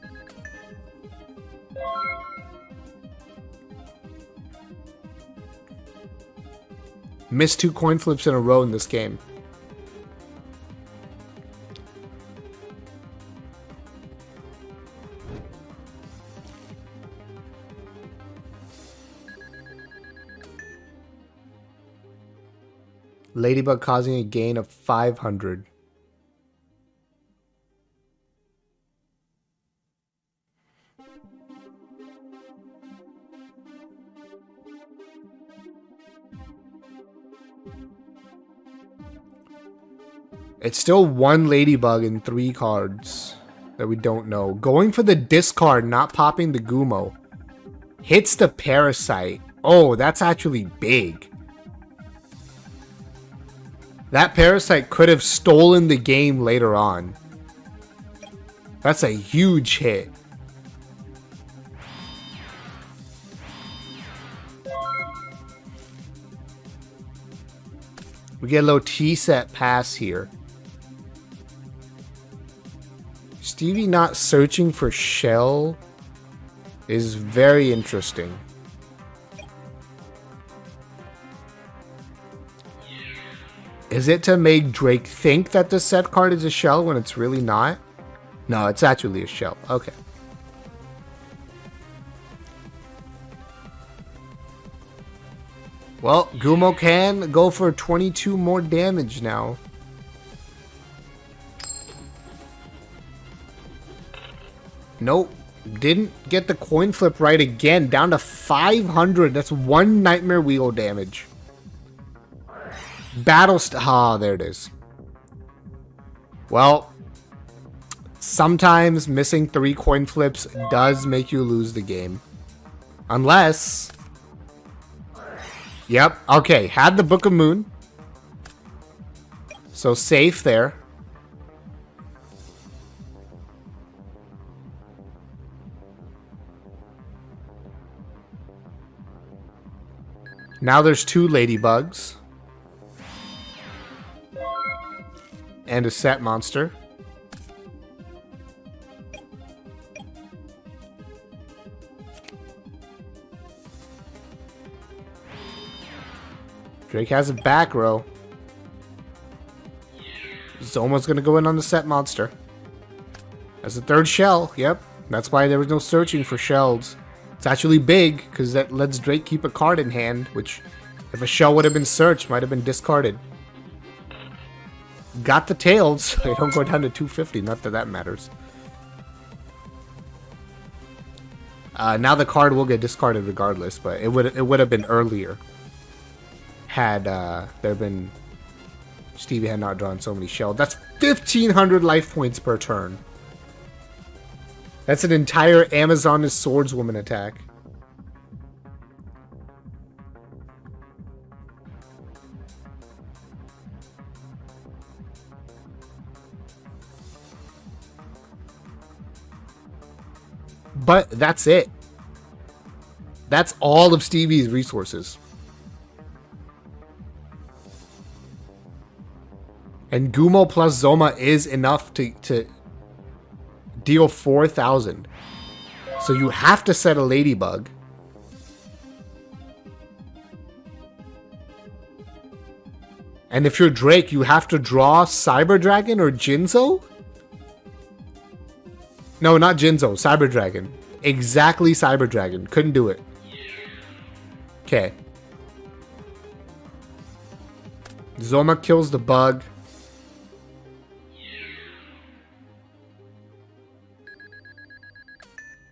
Missed 2 coin flips in a row in this game. Ladybug causing a gain of 500. It's still 1 Ladybug and 3 cards that we don't know. Going for the discard, not popping the Gumo. Hits the Parasite. Oh, that's actually big. That Parasite could have stolen the game later on. That's a huge hit. We get a little T-set pass here. Stevie not searching for shell is very interesting. Is it to make Drake think that the set card is a shell when it's really not? No, it's actually a shell. Okay. Well, Gumo can go for 22 more damage now. Nope. Didn't get the coin flip right again. Down to 500. That's 1 Nightmare Wheel damage. There it is. Well, sometimes missing 3 coin flips does make you lose the game. Unless... Yep, okay, had the Book of Moon. So safe there. Now there's 2 Ladybugs. And a set monster. Drake has a back row. Zoma's gonna go in on the set monster. As a 3rd shell, yep. That's why there was no searching for shells. It's actually big, because that lets Drake keep a card in hand, which, if a shell would have been searched, might have been discarded. Got the tails, so they don't go down to 250, not that that matters. Now the card will get discarded regardless, but it would have been earlier. Had there been... Stevie had not drawn so many shells. That's 1,500 life points per turn. That's an entire Amazoness Swordswoman attack. But that's it. That's all of Stevie's resources. And Gumo plus Zoma is enough to deal 4,000. So you have to set a Ladybug. And if you're Drake, you have to draw Cyber Dragon or Jinzo? No, not Jinzo. Cyber Dragon. Exactly Cyber Dragon. Couldn't do it. Okay. Zoma kills the bug.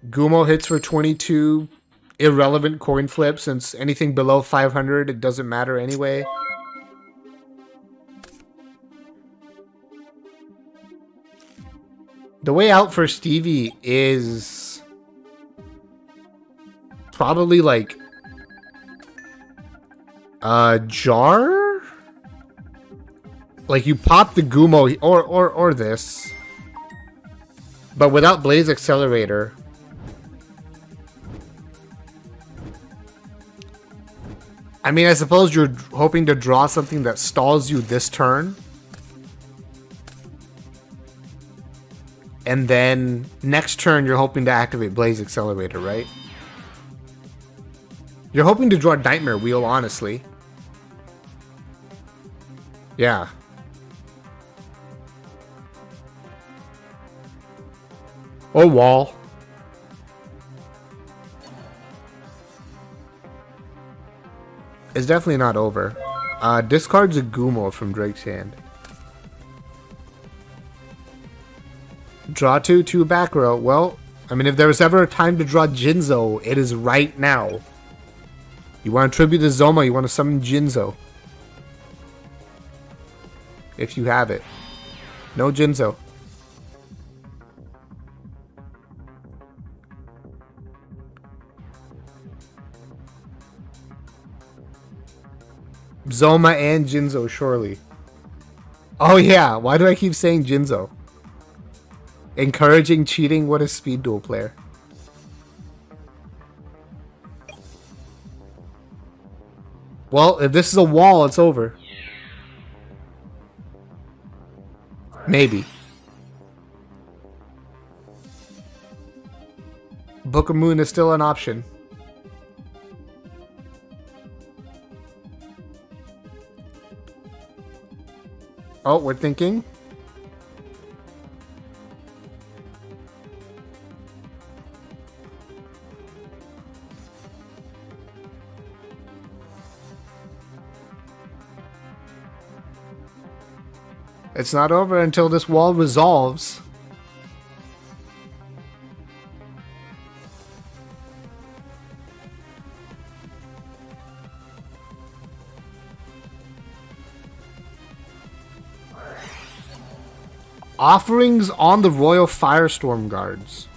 Gumo hits for 22. Irrelevant coin flip, since anything below 500, it doesn't matter anyway. The way out for Stevie is probably like a jar? Like you pop the Gumo or this. But without Blaze Accelerator. I mean, I suppose you're hoping to draw something that stalls you this turn. And then next turn, you're hoping to activate Blaze Accelerator, right? You're hoping to draw Nightmare Wheel, honestly. Yeah. Oh, wall. It's definitely not over. Discards a Gumo from Drake's hand. Draw two back row. Well, I mean, if there was ever a time to draw Jinzo, it is right now. You want to tribute to Zoma, you want to summon Jinzo. If you have it. No Jinzo. Zoma and Jinzo, surely. Oh yeah, why do I keep saying Jinzo? Encouraging cheating? What a Speed Duel player. Well, if this is a wall, it's over. Maybe. Book of Moon is still an option. Oh, we're thinking. It's not over until this wall resolves. Offerings on the Royal Firestorm Guards.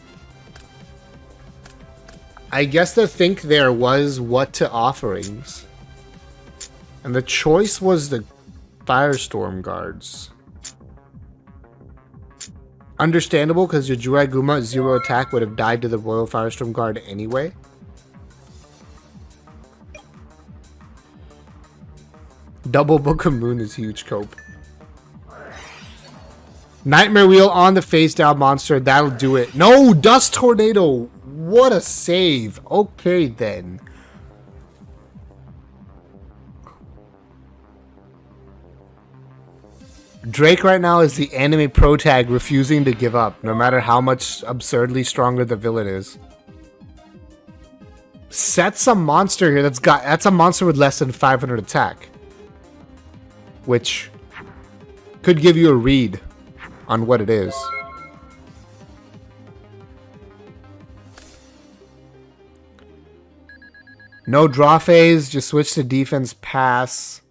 I guess the think there was what to offerings. And the choice was the Firestorm Guards. Understandable, because your Juraguma 0 attack would have died to the Royal Firestorm Guard anyway. Double Book of Moon is huge, Cope. Nightmare Wheel on the face down monster. That'll do it. No! Dust Tornado! What a save. Okay, then. Drake right now is the anime pro tag refusing to give up, no matter how much absurdly stronger the villain is. Set some monster here that's a monster with less than 500 attack. Which could give you a read on what it is. No draw phase, just switch to defense pass.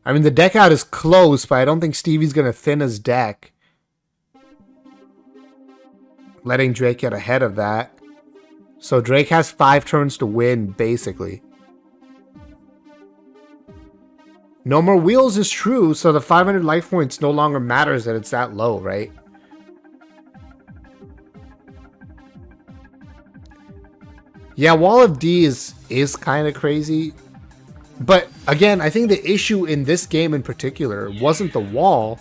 I mean, the deck out is close, but I don't think Stevie's going to thin his deck. Letting Drake get ahead of that. So Drake has 5 turns to win, basically. No more wheels is true, so the 500 life points no longer matters that it's that low, right? Yeah, Wall of D is kind of crazy. But again, I think the issue in this game in particular wasn't the wall.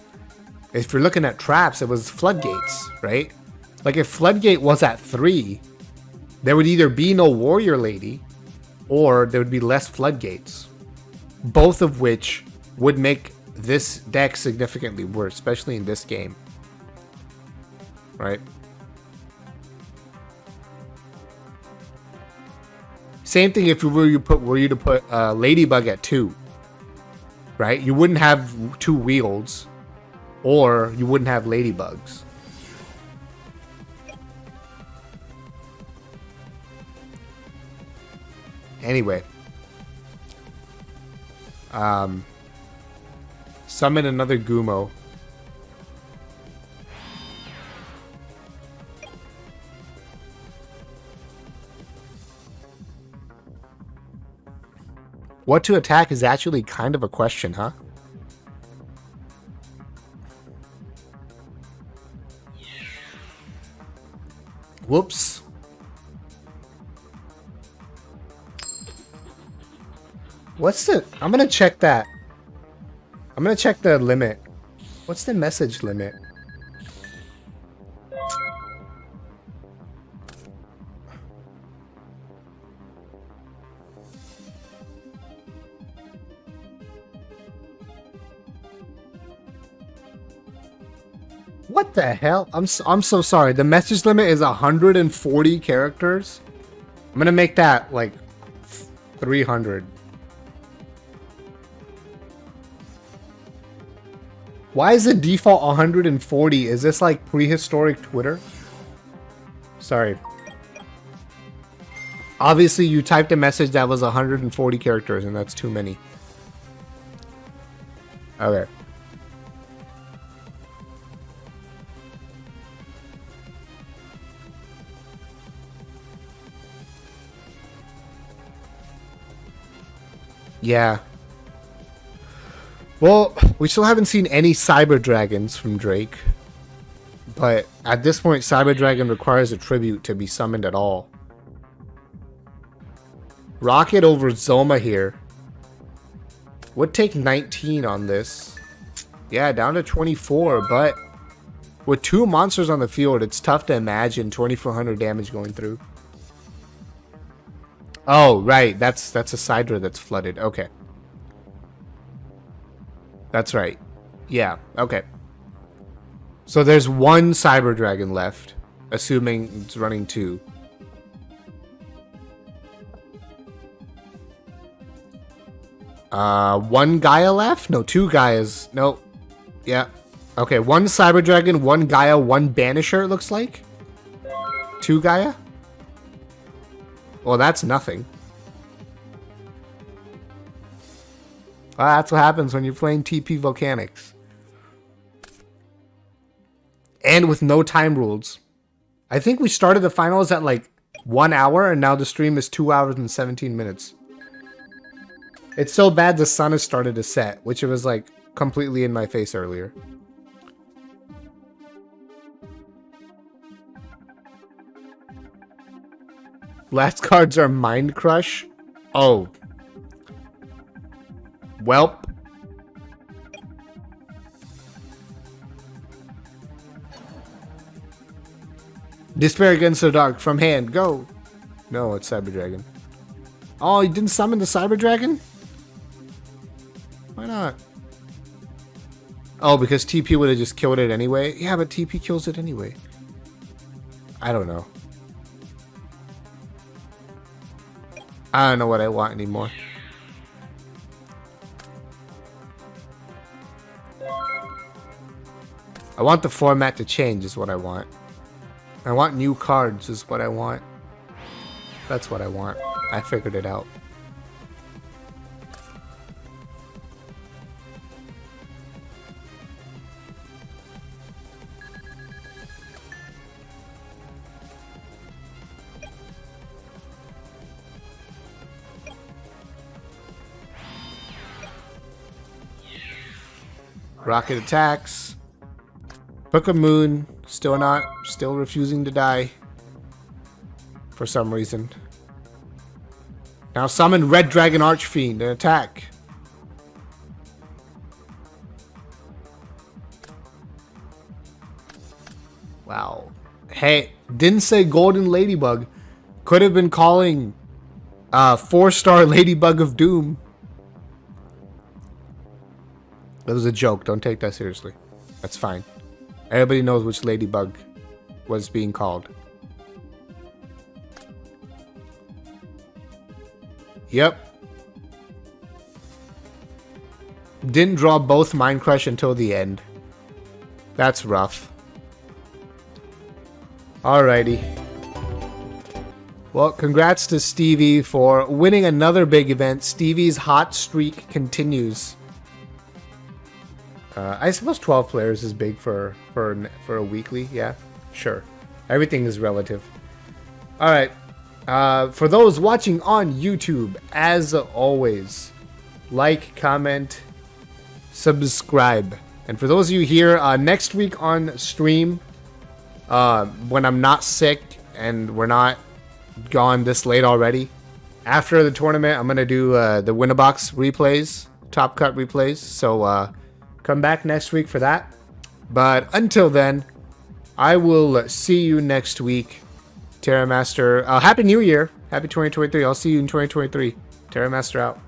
If you're looking at traps, it was floodgates, right? Like if floodgate was at 3, there would either be no warrior lady or there would be less floodgates. Both of which would make this deck significantly worse, especially in this game. Right? Same thing if were you to put Ladybug at 2. Right? You wouldn't have 2 wheels. Or you wouldn't have ladybugs. Anyway. Summon another Gumo. What to attack is actually kind of a question, huh? Whoops. What's the... I'm gonna check that. I'm gonna check the limit. What's the message limit? What the hell? I'm so sorry. The message limit is 140 characters. I'm gonna make that like 300. Why is the default 140? Is this like prehistoric Twitter? Sorry. Obviously, you typed a message that was 140 characters, and that's too many. Okay. Yeah. Well, we still haven't seen any Cyber Dragons from Drake. But at this point, Cyber Dragon requires a tribute to be summoned at all. Rocket over Zoma here. Would take 19 on this. Yeah, down to 24, but with 2 monsters on the field, it's tough to imagine 2400 damage going through. Oh, right. That's a Sidra that's flooded. Okay. That's right. Yeah, okay. So there's 1 Cyber Dragon left, assuming it's running 2. One Gaia left? No, 2 Gaias. No. Yeah. Okay, 1 Cyber Dragon, 1 Gaia, 1 Banisher, it looks like. 2 Gaia? Well, that's nothing. Well, that's what happens when you're playing TP Volcanics. And with no time rules. I think we started the finals at like 1 hour, and now the stream is 2 hours and 17 minutes. It's so bad the sun has started to set, which it was like completely in my face earlier. Last cards are Mind Crush. Oh. Welp. Despair Against the Dark from hand. Go. No, it's Cyber Dragon. Oh, you didn't summon the Cyber Dragon? Why not? Oh, because TP would have just killed it anyway? Yeah, but TP kills it anyway. I don't know. I don't know what I want anymore. I want the format to change is what I want. I want new cards is what I want. That's what I want. I figured it out. Rocket attacks. Book of Moon. Still refusing to die. For some reason. Now summon Red Dragon Archfiend and attack. Wow. Hey, didn't say Golden Ladybug. Could have been calling 4-star Ladybug of Doom. It was a joke. Don't take that seriously. That's fine. Everybody knows which Ladybug was being called. Yep. Didn't draw both Mind Crush until the end. That's rough. Alrighty. Well, congrats to Stevie for winning another big event. Stevie's hot streak continues. I suppose 12 players is big for a weekly. Yeah, sure. Everything is relative. Alright. For those watching on YouTube, as always, like, comment, subscribe. And for those of you here, next week on stream, when I'm not sick and we're not gone this late already, after the tournament, I'm going to do the Winnabox replays, Top Cut replays. So come back next week for that. But until then, I will see you next week. Terra Master, Happy New Year. Happy 2023. I'll see you in 2023. Terra Master out.